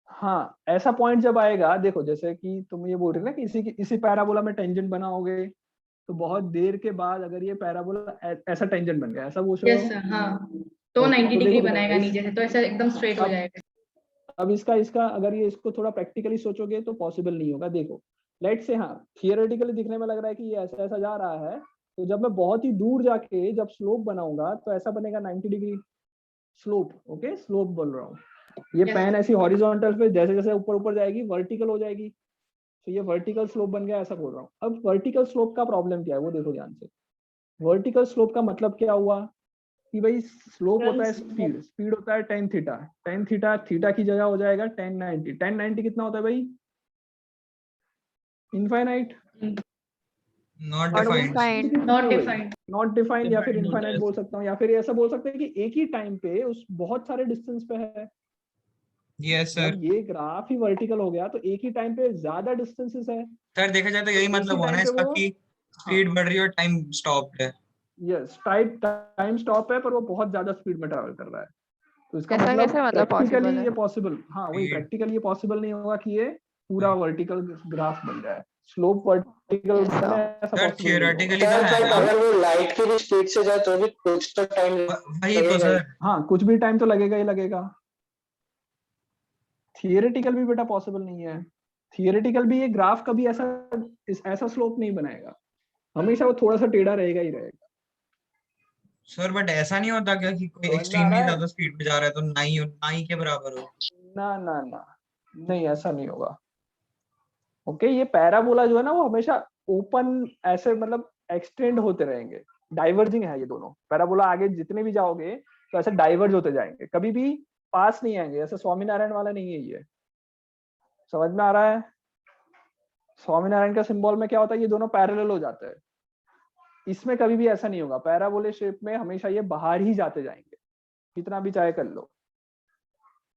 हाँ ऐसा पॉइंट जब आएगा, देखो जैसे कि तुम ये बोल रहे ना कि इसी पैराबोला में टेंजेंट बनाओगे तो बहुत देर के बाद अगर ये पैराबोला ऐसा टेंजेंट बन गया, ऐसा पूछ रहे यस हो? सर हाँ, तो ओके, 90 तो डिग्री देखो बेटा बनाएगा नीचे से, तो ऐसा एकदम स्ट्रेट हो अब जाएगा। अब इसका अगर ये इसको थोड़ा प्रैक्टिकली सोचोगे तो पॉसिबल नहीं होगा। देखो लेट से हाँ थियोरेटिकली दिखने में लग रहा है कि ये ऐसा ऐसा जा रहा है, तो जब मैं बहुत ही दूर जाके जब स्लोप बनाऊंगा तो ऐसा बनेगा 90 डिग्री स्लोप। ओके स्लोप बोल रहा हूँ, ये Yes, पेन sir. ऐसी हॉरिजॉन्टल पे जैसे जैसे ऊपर ऊपर जाएगी वर्टिकल हो जाएगी। तो ये वर्टिकल स्लोप बन गया, ऐसा बोल रहा हूँ। अब वर्टिकल स्लोप का प्रॉब्लम क्या है वो देखो ध्यान से। वर्टिकल स्लोप का मतलब क्या हुआ कि भाई स्लोप होता है स्पीड, स्पीड होता है tan theta, tan theta theta की जगह हो जाएगा tan 90। tan 90 कितना होता है भाई? Infinite, not defined, not defined, या फिर Defined इनफाइनाइट बोल सकता हूँ, या फिर ऐसा बोल सकते हैं कि एक ही टाइम पे उस बहुत सारे डिस्टेंस पे है। Yes sir. जब ये ग्राफ ही वर्टिकल हो गया तो एक ही टाइम पे ज्यादा डिस्टेंसेस है। सर देखा जाए तो यही मतलब हुआ ना इसका कि स्पीड बढ़ रही है और टाइम स्टॉप्ड है। यस, टाइम स्टॉप है पर वो बहुत ज्यादा स्पीड में ट्रैवल कर रहा है। तो इसका ऐसा मतलब कैसे मतलब possible प्रैक्टिकली है? ये पॉसिबल, हाँ वही Speed. प्रैक्टिकली ये पॉसिबल नहीं होगा कि ये पूरा वर्टिकल ग्राफ बन जाए, स्लोप वर्टिकल Yes, बने, sir. ऐसा सर पॉसिबल नहीं होगा। थियोरेटिकली तो है ना, अगर वो लाइट की भी स्पीड से जाए तो भी कुछ तो टाइम वही तो सर। हाँ कुछ भी टाइम तो लगेगा ही लगेगा। थियोरेटिकल भी बेटा पॉसिबल नहीं है। थियोरेटिकल भी ये ग्राफ कभी ऐसा स्लोप नहीं बनाएगा, हमेशा वो थोड़ा सा टेढ़ा रहेगा ही रहेगा। सर बट ऐसा नहीं होता क्या कि कोई समझ में आ एक्सट्रीमली रहा है? ज्यादा स्पीड पे जा रहा है तो ना ही के बराबर हो? ना ना ना, नहीं ऐसा नहीं होगा। ओके, ये पैराबोला जो है ना वो हमेशा ओपन ऐसे मतलब एक्सटेंड होते रहेंगे, डाइवर्जिंग है ये दोनों। पैराबोला आगे जितने भी जाओगे तो ऐसे डाइवर्ज होते जाएंगे, कभी भी पास नहीं आएंगे। ऐसे स्वामीनारायण वाला नहीं है ये, समझ में आ रहा है? स्वामीनारायण का सिंबल में क्या होता है, ये दोनों पैरेलल हो जाते हैं। इसमें कभी भी ऐसा नहीं होगा, पैराबोले शेप में हमेशा ये बाहर ही जाते जाएंगे, कितना भी चाहे कर लो।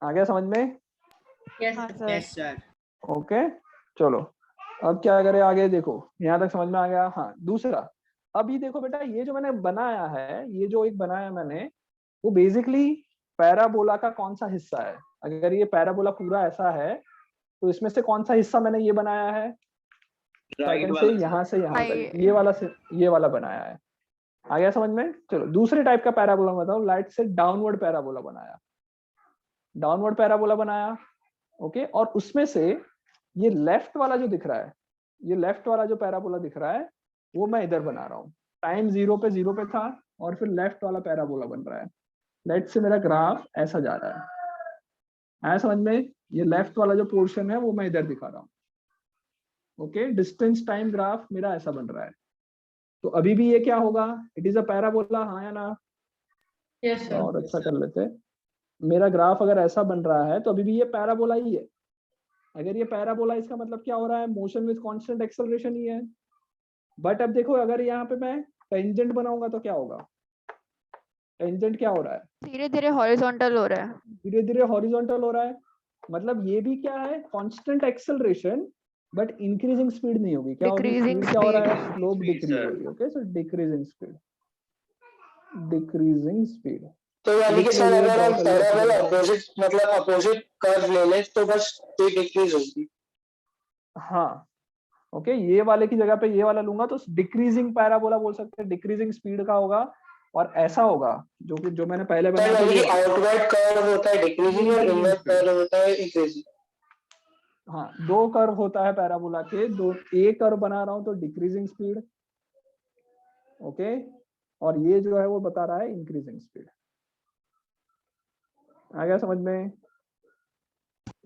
आ गया समझ में? Yes sir. ओके चलो, अब क्या करें आगे, देखो यहाँ तक समझ में आ गया। हाँ दूसरा, अब ये देखो बेटा, ये जो मैंने बनाया है, ये जो एक बनाया मैंने, वो बेसिकली पैराबोला का कौन सा हिस्सा है? अगर ये पैराबोला पूरा ऐसा है तो इसमें से कौन सा हिस्सा मैंने ये बनाया है? सेकंड से यहाँ तक ये वाला बनाया है। आ गया समझ में? चलो दूसरे टाइप का पैराबोला बताओ। लाइट से डाउनवर्ड पैराबोला बनाया, डाउनवर्ड पैराबोला बनाया। ओके, और उसमें से ये लेफ्ट वाला जो दिख रहा है, ये लेफ्ट वाला जो पैराबोला दिख रहा है वो मैं इधर बना रहा हूँ। टाइम 0 पे था और फिर लेफ्ट वाला पैराबोला बन रहा है। लेट से मेरा ग्राफ ऐसा जा रहा है, आया समझ में? ये लेफ्ट वाला जो पोर्शन है वो मैं इधर दिखा रहा हूँ। ओके, डिस्टेंस टाइम ग्राफ मेरा ऐसा बन रहा है। तो अभी भी ये क्या होगा? इट इज अ पैराबोला, हाँ या ना? Yes sir. और अच्छा कर लेते, मेरा ग्राफ अगर ऐसा बन रहा है तो अभी भी ये पैराबोला ही है। अगर ये पैराबोला, इसका मतलब क्या हो रहा है? मोशन विद कांस्टेंट एक्सेलरेशन ही है। बट अब देखो, अगर यहाँ पे मैं टेंजेंट बनाऊंगा तो क्या होगा? टेंजेंट क्या हो रहा है? धीरे धीरे हॉरिजॉन्टल हो रहा है। धीरे धीरे हॉरिजॉन्टल हो रहा है, मतलब ये भी क्या है? Constant acceleration but increasing speed नहीं होगी। क्या होगी? Decreasing स्पीड क्या हो रहा है? speed. स्लोप डिक्रीज हो रही है। ओके, सो डिक्रीजिंग स्पीड, डिक्रीजिंग स्पीड। तो यानी कि सर अगर हम पैरेलल अपोजिट मतलब अपोजिट कर्व ले लें तो बस स्पीड डिक्रीज होगी। हाँ ओके, ये वाले की जगह पे ये वाला लूंगा तो डिक्रीजिंग पैराबोला बोल सकते हैं, डिक्रीजिंग स्पीड का होगा। और ऐसा होगा जो मैंने पहले बनाया था, आउटवर्ड कर्व होता है डिक्रीजिंग और इनवर्ड कर्व होता है इंक्रीजिंग। हाँ, दो कर्व होता है पैराबोला के, दो एक कर्व बना रहा हूं तो डिक्रीजिंग स्पीड, ओके, और ये जो है वो बता रहा है इंक्रीजिंग स्पीड। आ गया समझ में?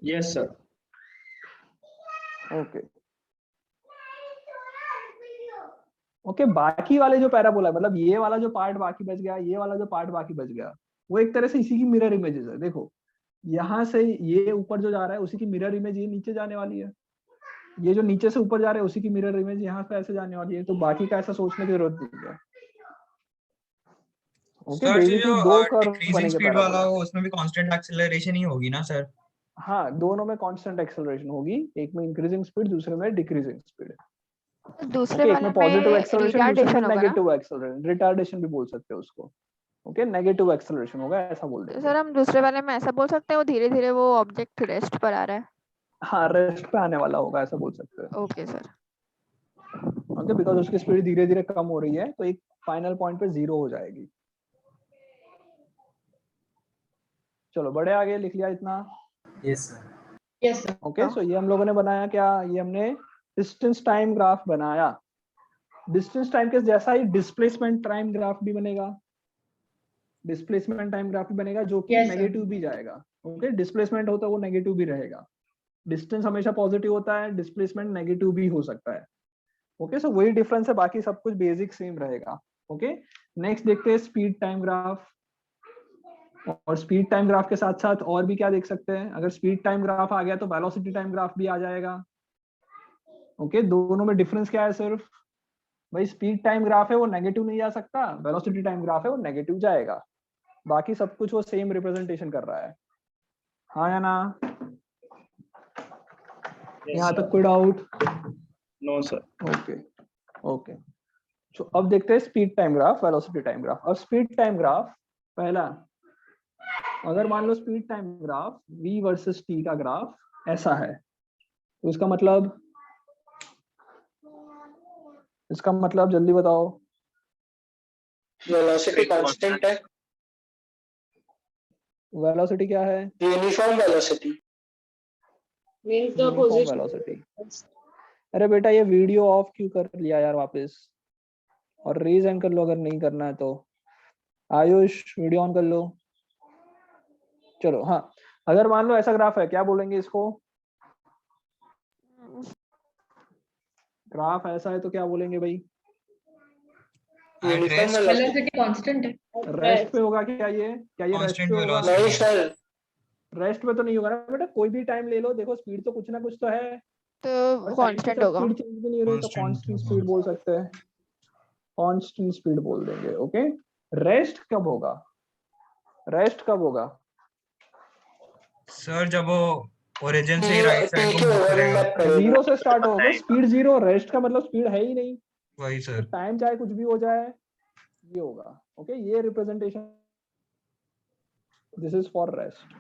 Yes sir. ओके ओके, बाकी वाले जो पैराबोला, मतलब ये वाला जो पार्ट बाकी बच गया, ये वाला जो पार्ट बाकी बच गया, वो एक तरह से इसी की मिरर इमेजेस है। देखो यहाँ से ये ऊपर जो जा रहा है उसी की मिरर इमेज ये नीचे जाने वाली है, ये जो नीचे से ऊपर जा रहा है उसी की मिरर इमेज यहाँ पे ऐसे जाने वाली है। तो बाकी का ऐसा सोचने की जरूरत नहीं है। ओके, बेसिकली दो कर्व बनेंगे स्पीड वाला पैराबोला। हो उसमें भी कांस्टेंट एक्सेलरेशन ही होगी ना सर? हाँ, दोनों में कांस्टेंट एक्सेलरेशन होगी, एक में इंक्रीजिंग स्पीड, दूसरे में डिक्रीजिंग स्पीड। दूसरे एक वाले में पॉजिटिव में एक्सेलरेशन, दूसरे में रिटार्डेशन होगा ना? नेगेटिव एक्सेलरेशन, रिटार्डेशन भी बोल सकते हो उसको। ओके, नेगेटिव एक्सेलरेशन होगा, ऐसा बोल देंगे। सर हम दूसरे वाले में ऐसा बोल सकते हैं वो धीरे धीरे वो ऑब्जेक्ट रेस्ट पर आ रहा है। हाँ, रेस्ट पे आने वाला होगा, ऐसा बोल सकते हैं। Okay sir. ओके, बिकॉज उसकी स्पीड धीरे धीरे कम हो रही है तो एक फाइनल पॉइंट पे 0 हो जाएगी। चलो बढ़े आगे, लिख लिया इतना? Yes sir. Yes sir. Okay, so ये हम लोगों ने बनाया क्या? ये हमने डिस्टेंस टाइम ग्राफ बनाया। डिस्टेंस टाइम के जैसा ही डिस्प्लेसमेंट टाइम ग्राफ भी बनेगा, डिस्प्लेसमेंट टाइम ग्राफ भी बनेगा, जो कि Yes, sir. नेगेटिव भी जाएगा। ओके, डिस्प्लेसमेंट होता है वो नेगेटिव भी रहेगा। डिस्टेंस हमेशा पॉजिटिव होता है, डिस्प्लेसमेंट नेगेटिव भी हो सकता है। ओके, सो वही डिफरेंस है, बाकी सब कुछ बेसिक सेम रहेगा। ओके, नेक्स्ट देखते हैं स्पीड टाइम ग्राफ। और स्पीड टाइम ग्राफ के साथ साथ और भी क्या देख सकते हैं, अगर स्पीड टाइम ग्राफ आ गया तो वेलोसिटी टाइम ग्राफ भी आ जाएगा। ओके, दोनों में डिफरेंस क्या है, सिर्फ भाई स्पीड टाइम ग्राफ है वो नेगेटिव नहीं जा सकता, वेलोसिटी टाइम ग्राफ है वो नेगेटिव जाएगा, बाकी सब कुछ वो सेम रिप्रेजेंटेशन कर रहा है। हाँ या ना? यहाँ तक कोई doubt? No sir. Okay okay, तो अब देखते हैं speed time graph, velocity time graph. और स्पीड टाइम ग्राफ पहला, अगर मान लो speed time graph v versus t का ग्राफ ऐसा है, तो इसका मतलब जल्दी बताओ। वेलोसिटी कांस्टेंट है, वेलोसिटी क्या है? Uniform velocity means the uniform position. Velocity. अरे बेटा ये वीडियो ऑफ क्यों कर लिया यार वापस, और रेज एंड कर लो अगर नहीं करना है तो। आयुष वीडियो ऑन कर लो। चलो हाँ, अगर मान लो ऐसा ग्राफ है, क्या बोलेंगे इसको? ग्राफ ऐसा है तो क्या बोलेंगे भाई? यूनिफॉर्म वेलोसिटी वेलोसिटी कांस्टेंट है। रेस्ट पे होगा क्या ये? क्या ये रेस्ट कांस्टेंट पे होगा? नहीं सर, रेस्ट पे तो नहीं होगा ना बेटा, कोई भी टाइम ले लो, देखो स्पीड तो कुछ ना कुछ तो है, तो कांस्टेंट होगा। स्पीड चेंज भी नहीं हो रही तो कांस्टेंट स्पीड बोल सकते हैं, कांस्टेंट स्पीड बोल देंगे। ओके, रेस्ट कब होगा? रेस्ट कब होगा? सर जब वो ओरिजिन से राइट साइड को मूव करेगा, जीरो से स्टार्ट होगा, स्पीड जीरो, रेस्ट का मतलब स्पीड है ही नहीं, वही सर। टाइम चाहे कुछ भी हो जाए ये होगा। ओके, ये representation, this is for rest.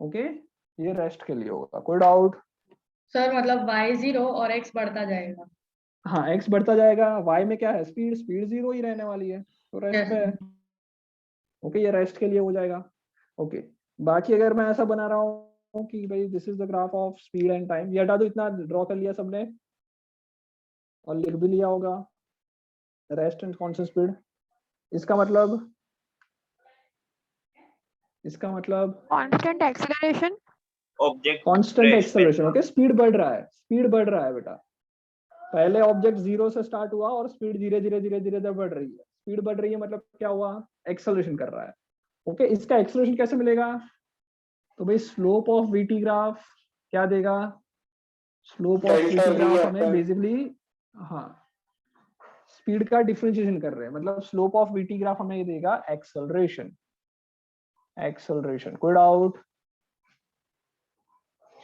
Okay, ये रेस्ट के लिए होगा। कोई डाउट? सर मतलब y0 और x बढ़ता जाएगा। हाँ, x बढ़ता जाएगा, y में क्या है? स्पीड, स्पीड जीरो ही रहने वाली है, तो रेस्ट पे है। ओके, ये रेस्ट के लिए हो जाएगा। ओके, बाकी अगर मैं ऐसा बना रहा हूँ कि भाई this is the graph of speed and time, ये हटा दो, इतना ड्रॉ कर लिया सबने और लिख भी लिया होगा रेस्ट एंड कांस्टेंट स्पीड। इसका मतलब constant acceleration, object constant acceleration. Okay, speed बढ़ रहा है, स्पीड बढ़ रहा है बेटा। पहले ऑब्जेक्ट जीरो से स्टार्ट हुआ और स्पीड धीरे धीरे धीरे धीरे बढ़ रही है। स्पीड बढ़ रही है मतलब क्या हुआ? एक्सेलरेशन कर रहा है। ओके, इसका एक्सेलरेशन कैसे मिलेगा? तो भाई स्लोप ऑफ वीटी ग्राफ क्या देगा? स्लोप ऑफ वीटी ग्राफ हमें बेसिकली, हाँ, स्पीड का डिफरेंशिएशन कर रहे हैं, मतलब स्लोप ऑफ वीटी ग्राफ हमें ये देगा एक्सेलरेशन। एक्सेलरेशन, कोई doubt?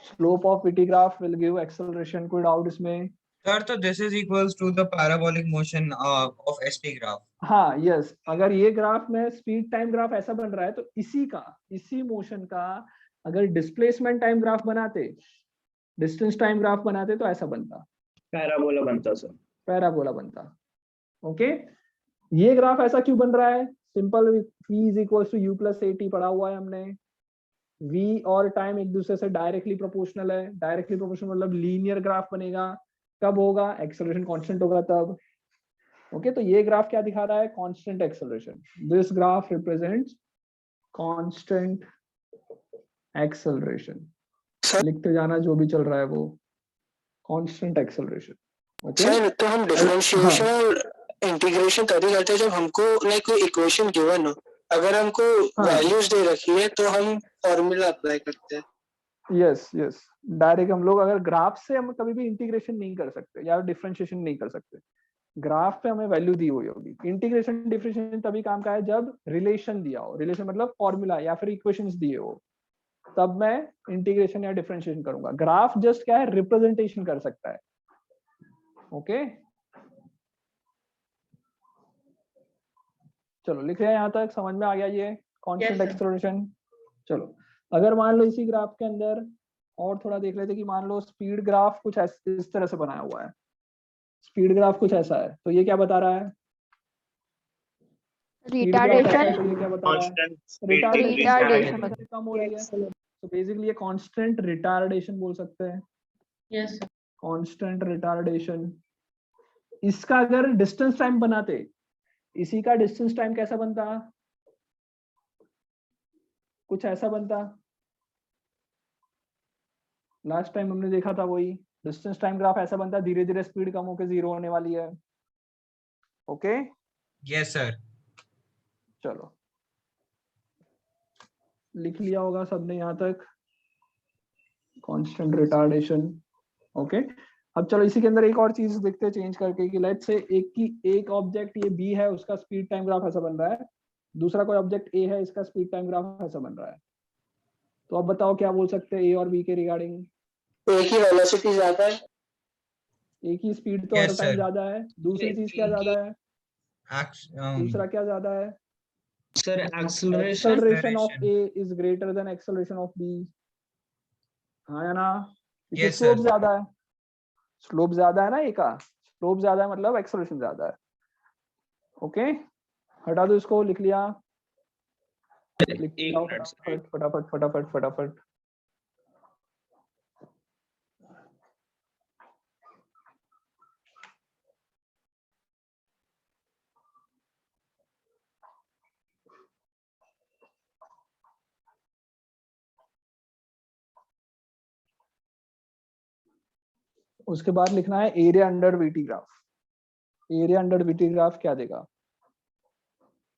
Slope of VT graph will give acceleration, कोई डाउट इसमें? सर तो this is equals to the parabolic motion of ST graph. हाँ यस, अगर ये ग्राफ में स्पीड टाइम ग्राफ ऐसा बन रहा है तो इसी मोशन का अगर डिस्प्लेसमेंट टाइम ग्राफ बनाते, डिस्टेंस टाइम ग्राफ बनाते तो ऐसा बनता, पैराबोला बनता सर। पैराबोला बनता। ओके, ये ग्राफ ऐसा क्यों बन रहा है? Simple, v is equal to u plus at पढ़ा हुआ है हमने। v और टाइम एक दूसरे से डायरेक्टली प्रोपोर्शनल है, डायरेक्टली प्रोपोर्शनल मतलब लीनियर ग्राफ बनेगा। कब होगा? एक्सेलरेशन कांस्टेंट होगा तब। ओके, तो ये ग्राफ क्या दिखा रहा है? Constant acceleration. This graph represents constant acceleration. लिखते जाना जो भी चल रहा है वो, कांस्टेंट एक्सेलरेशन। ओके सर तो हम डिफरेंशिएशन और इंटीग्रेशन तभी करते हैं जब हमको लाइक कोई इक्वेशन गिवन हो। अगर हमको वैल्यूज दे रखी है तो हम फॉर्मूला अप्लाई करते हैं। यस यस, डायरेक्ट हम लोग अगर ग्राफ से हम कभी भी इंटीग्रेशन नहीं कर सकते या डिफरेंशिएशन नहीं कर सकते, ग्राफ पे हमें वैल्यू दी हुई होगी। इंटीग्रेशन डिफरेंशिएशन तभी काम का है जब रिलेशन दिया हो, रिलेशन मतलब फॉर्मूला या फिर इक्वेशंस दिए हो, तब मैं इंटीग्रेशन या डिफरेंशिएशन करूंगा। ग्राफ जस्ट क्या है? रिप्रेजेंटेशन कर सकता है। ओके, चलो लिख रहे हैं, यहाँ तक समझ में आ गया ये कांस्टेंट एक्सेलरेशन। चलो अगर मान लो इसी ग्राफ के अंदर और थोड़ा देख लेते कि मान लो स्पीड ग्राफ कुछ इस तरह से बनाया हुआ है, स्पीड ग्राफ कुछ ऐसा है, तो ये क्या बता रहा है? रिटार्डेशन, तो ये क्या बता रहा है? रिटार्डेशन कम हो रही है, तो बेसिकली ये कांस्टेंट रिटार्डेशन बोल सकते हैं। Yes constant retardation. इसका अगर डिस्टेंस टाइम बनाते, इसी का डिस्टेंस टाइम कैसा बनता? कुछ ऐसा बनता, लास्ट टाइम हमने देखा था वही डिस्टेंस टाइम ग्राफ ऐसा बनता है, धीरे धीरे स्पीड कम होकर 0 होने वाली है। Okay yes sir. चलो लिख लिया होगा सबने यहाँ तक कांस्टेंट रिटार्डेशन। ओके अब चलो इसी के अंदर एक और चीज देखते हैं चेंज करके कि लेट्स से एक ऑब्जेक्ट ये बी है, उसका स्पीड टाइम ग्राफ ऐसा बन रहा है, दूसरा कोई ऑब्जेक्ट ए है, इसका स्पीड टाइम ग्राफ ऐसा बन रहा है। तो अब बताओ क्या बोल सकते हैं ए और बी के रिगार्डिंग? एक ही वेलोसिटी ज्यादा है, एक ही स्पीड तो हर टाइम ज्यादा है, दूसरी चीज क्या ज्यादा है? दूसरा क्या ज्यादा है sir? Acceleration of A is greater than acceleration of B. हाँ या ना? Yes, slope sir. ज्यादा है, स्लोप ज्यादा है ना, ए का स्लोप ज्यादा है मतलब एक्सेलरेशन ज्यादा है। ओके हटा दो इसको, लिख लिया, लिख लिया फटाफट फटाफट फटाफट फटाफट। उसके बाद लिखना है area under VT graph. Area under VT graph क्या देगा?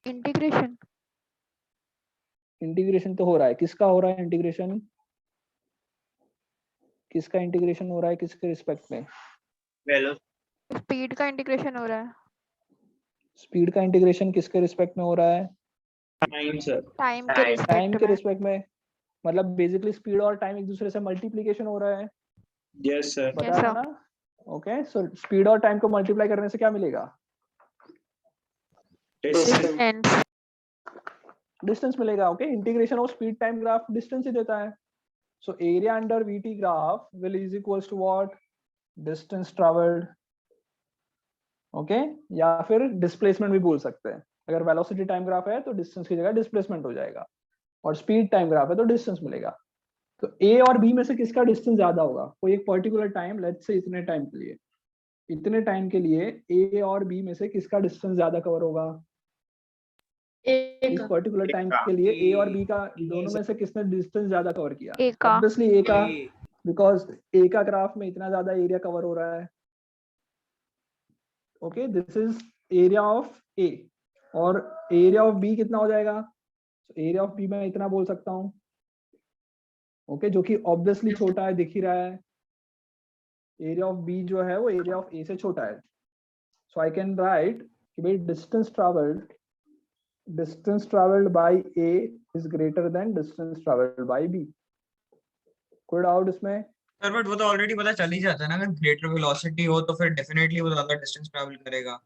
इंटीग्रेशन। इंटीग्रेशन तो हो रहा है, किसका हो रहा है इंटीग्रेशन? किसका इंटीग्रेशन हो रहा है किसके रिस्पेक्ट में? स्पीड का इंटीग्रेशन हो रहा है। स्पीड का इंटीग्रेशन किसके रिस्पेक्ट में हो रहा है? Time sir. टाइम के टाइम रिस्पेक्ट के में। रिस्पेक्ट में, मतलब बेसिकली स्पीड और टाइम एक दूसरे से मल्टीप्लिकेशन हो रहा है। Yes sir. बता रहा ना? ओके सो स्पीड और टाइम को मल्टीप्लाई करने से क्या मिलेगा? डिस्टेंस। डिस्टेंस मिलेगा। Okay integration of speed time graph distance ही देता है। So area under VT graph will is equals to what? Distance travelled. Okay या फिर डिस्प्लेसमेंट भी बोल सकते हैं। अगर वेलोसिटी टाइम ग्राफ है तो डिस्टेंस की जगह डिस्प्लेसमेंट हो जाएगा, और स्पीड टाइम ग्राफ है तो डिस्टेंस मिलेगा। तो ए और बी में से किसका डिस्टेंस ज्यादा होगा? कोई एक पर्टिकुलर टाइम, लेट्स से इतने टाइम के लिए, इतने टाइम के लिए ए और बी में से किसका डिस्टेंस ज्यादा कवर होगा? इस पर्टिकुलर टाइम के लिए ए और बी का दोनों में से किसने डिस्टेंस ज्यादा कवर किया? ए का। ऑब्वियसली ए का, बिकॉज ए का ग्राफ में इतना ज्यादा एरिया कवर हो रहा है। Okay this is area of A, और एरिया ऑफ बी कितना हो जाएगा? एरिया ऑफ बी मैं इतना बोल सकता हूँ, ओके जो कि ऑब्वियसली छोटा है, दिख ही रहा है। एरिया ऑफ बी जो है वो एरिया ऑफ ए से छोटा है। सो आई कैन राइट कि भाई distance travelled by A is greater than distance travelled by B. कोई डाउट इसमें? सर बट वो तो ऑलरेडी पता चल ही जाता है ना, अगर ग्रेटर वेलोसिटी हो तो फिर डेफिनेटली वो ज्यादा डिस्टेंस ट्रैवल करेगा।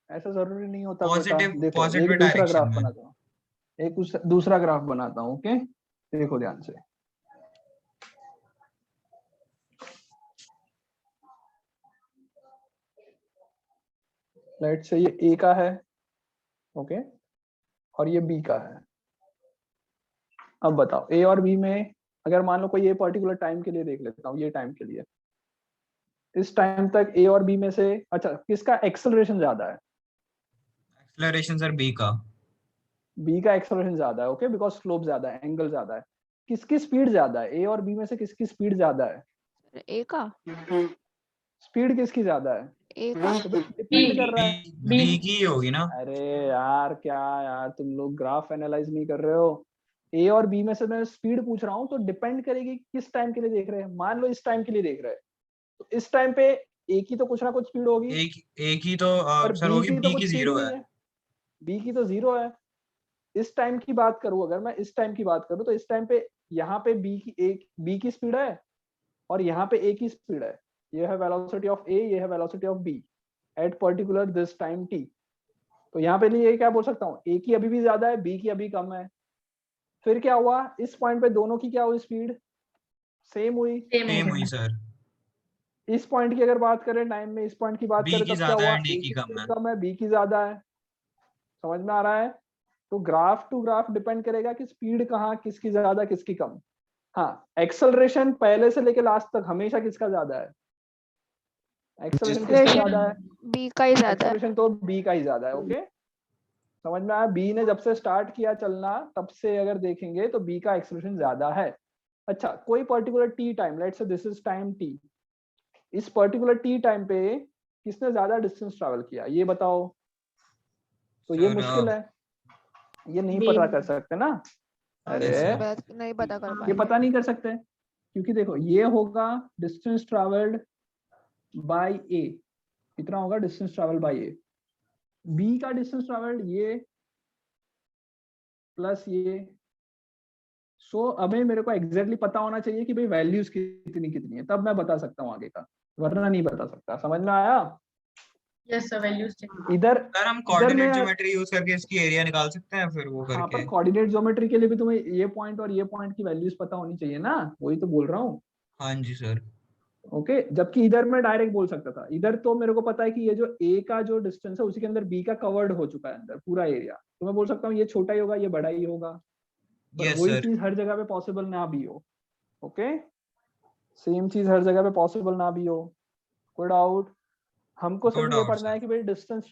ऐसा जरूरी नहीं होता बेटा। पॉजिटिव देखो पॉजिटिव एक दूसरा डायरेक्शन ग्राफ में। बनाता हूँ, एक दूसरा ग्राफ बनाता हूँ। ओके देखो ध्यान से, लेट्स से ये ए का है, ओके और ये बी का है। अब बताओ ए और बी में अगर मान लो कोई ये पर्टिकुलर टाइम के लिए देख लेता हूँ, ये टाइम के लिए, इस टाइम तक ए और बी में से अच्छा किसका एक्सेलरेशन ज्यादा है? एक्सेलरेशन सर बी का। बी का एक्सेलरेशन ज्यादा है। ओके बिकॉज स्लोप ज्यादा है, एंगल ज्यादा है। किसकी स्पीड ज्यादा है? ए और बी में से किसकी स्पीड ज्यादा है? ए का। स्पीड किसकी ज्यादा है? ए का। डिपेंड कर रहा है, बी की होगी ना। अरे यार क्या यार तुम लोग ग्राफ एनालाइज नहीं कर रहे हो। ए और बी में से मैं स्पीड पूछ रहा हूँ, तो डिपेंड करेगी किस टाइम के लिए देख रहे हैं। मान लो इस टाइम के लिए देख रहे हैं, तो इस टाइम पे ए की तो कुछ ना कुछ स्पीड होगी, ए की तो पर सर होगी, बी की तो बी कुछ की स्पीड 0 नहीं है। है। बी की तो 0 है। इस टाइम की बात करूं, अगर मैं इस टाइम की बात करूं, तो इस टाइम पे यहाँ पे बी की स्पीड है और यहाँ पे ए की स्पीड है। ये है वेलोसिटी ऑफ ए, ये है velocity of B at particular this time T. तो यहाँ पे लिए क्या बोल सकता हूँ, ए की अभी भी ज्यादा है, बी की अभी कम है। फिर क्या हुआ, इस पॉइंट पे दोनों की क्या हुई स्पीड? सेम हुई। सेम हुई सर। इस पॉइंट की अगर बात करें टाइम में, इस पॉइंट की बात बी करें की तब क्या ज्यादा हुआ, है, डी ए की की कम स्पीड है। कम है, बी की ज्यादा है। समझ में आ रहा है? तो ग्राफ टू ग्राफ डिपेंड करेगा कि स्पीड कहाँ किसकी ज्यादा किसकी कम। हाँ एक्सेलरेशन पहले से लेके लास्ट तक हमेशा किसका ज्यादा है? एक्सेलरेशन किसका ज्यादा है? बी का ही ज्यादा है। एक्सेलरेशन तो बी का ही ज्यादा है। ओके समझ में आया? बी ने जब से स्टार्ट किया चलना तब से अगर देखेंगे तो बी का एक्सेलरेशन ज्यादा है। अच्छा कोई particular T time, let's say this is time T, इस पर्टिकुलर टी टाइम पे किसने ज्यादा डिस्टेंस ट्रैवल किया ये बताओ। तो ये मुश्किल है, ये नहीं पता कर सकते ना। अरे नहीं पता कर ये पाएंगे। पता नहीं कर सकते क्योंकि देखो ये होगा डिस्टेंस ट्रैवल्ड बाय ए, कितना होगा distance travel by A, B का डिस्टेंस ट्रैवल्ड ये प्लस ये। सो अभी मेरे को एग्जैक्टली पता होना चाहिए कि भाई वैल्यूज कितनी कितनी है, तब मैं बता सकता हूँ आगे का, वरना नहीं बता सकता। समझ में आया? यस सर, वैल्यूज इधर सर हम कोऑर्डिनेट ज्योमेट्री यूज करके इसकी एरिया निकाल सकते हैं फिर वो हाँ, करके। पर कोऑर्डिनेट ज्योमेट्री के लिए भी तुम्हें ये पॉइंट और ये पॉइंट की वैल्यूज पता होनी चाहिए ना, वही तो बोल रहा हूँ। हाँ जी सर। ओके जबकि इधर मैं डायरेक्ट बोल सकता था, इधर तो मेरे को पता है कि ये जो ए का जो डिस्टेंस है उसी के अंदर बी का कवर्ड हो चुका है अंदर पूरा एरिया, तो मैं बोल सकता हूँ ये छोटा ही होगा ये बड़ा ही होगा, पर Yes, वही sir. चीज हर जगह पे पॉसिबल ना भी हो। ओके सेम चीज हर जगह पे पॉसिबल ना भी हो। कोई डाउट? हमको No सिर्फ ये doubt, पढ़ना है कि भाई distance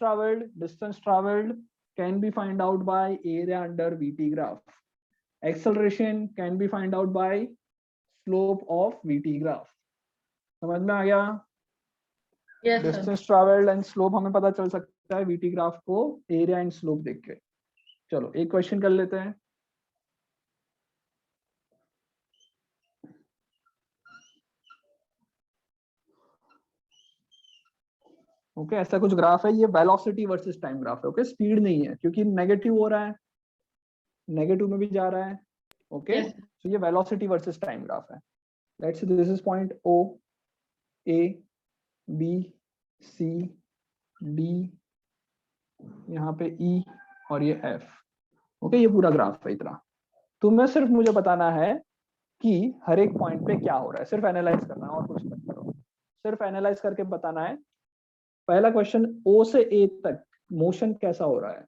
travelled can be find out by area under VT graph, acceleration can be find out by slope of VT graph. समझ में आ गया? Yes sir. Distance travelled and slope हमें पता चल सकता है वीटी ग्राफ को एरिया एंड स्लोप देख के। चलो एक क्वेश्चन कर लेते हैं। ओके ऐसा कुछ ग्राफ है, ये वेलोसिटी वर्सेस टाइम ग्राफ है। ओके स्पीड नहीं है क्योंकि नेगेटिव हो रहा है, नेगेटिव में भी जा रहा है। ओके तो ये वेलोसिटी वर्सेस टाइम ग्राफ है। Let's say this is point O, A, B, C, D, यहाँ पे ई और ये एफ। ओके ये पूरा ग्राफ है इतना। तुम्हें सिर्फ मुझे बताना है कि हर एक पॉइंट पे क्या हो रहा है, सिर्फ एनालाइज करना है और कुछ मत करो, सिर्फ एनालाइज करके बताना है। पहला क्वेश्चन ओ से ए तक मोशन कैसा हो रहा है?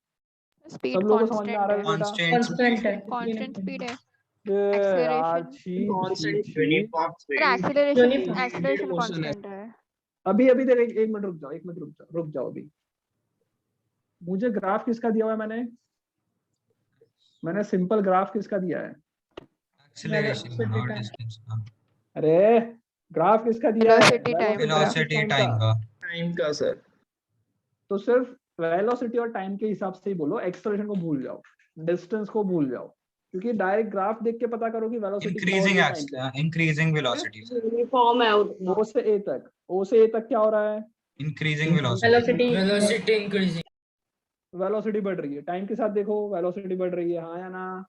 स्पीड सब लोगों को समझ में आ रहा है बेटा? कांस्टेंट है, कांस्टेंट स्पीड है। यार एक्सेलरेशन कांस्टेंट है। अभी अभी देख एक मिनट रुक जाओ, रुक जाओ अभी। मुझे ग्राफ किसका दिया हुआ है? मैंने सिंपल ग्राफ किसका दिया है? एक्सेलरेशन और डिस्टेंस का। अरे ग्राफ किसका दिया है? वेलोसिटी टाइम का। टाइम का सर। तो सिर्फ वेलोसिटी और टाइम के हिसाब से ही बोलो, एक्सेलरेशन को भूल जाओ, डिस्टेंस को भूल जाओ, क्योंकि डायरेक्ट ग्राफ देख के पता करो कि वेलोसिटी इंक्रीजिंग वेलोसिटी यूनिफॉर्म है। ओ से ए तक क्या हो रहा है? Increasing velocity increasing. वेलोसिटी बढ़ रही है, टाइम के साथ देखो वेलोसिटी बढ़ रही है, हाँ या ना?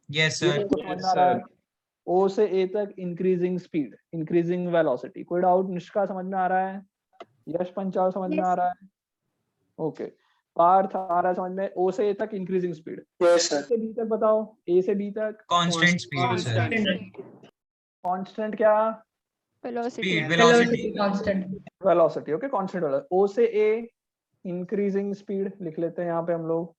Yes sir. ओ से ए तक इंक्रीजिंग स्पीड, इंक्रीजिंग वेलोसिटी। कोई डाउट? निष्का समझ में आ रहा है? यश पंचाल समझ में आ रहा है? ओके पार्थ आ रहा है समझ में? ओ से ए तक इंक्रीजिंग स्पीड। Yes sir. से बी तक बताओ, ए से बी तक कांस्टेंट स्पीड सर। कांस्टेंट क्या? Velocity velocity. ओके कांस्टेंट वाला। ओ से ए इंक्रीजिंग स्पीड लिख लेते हैं यहाँ पे हम लोग,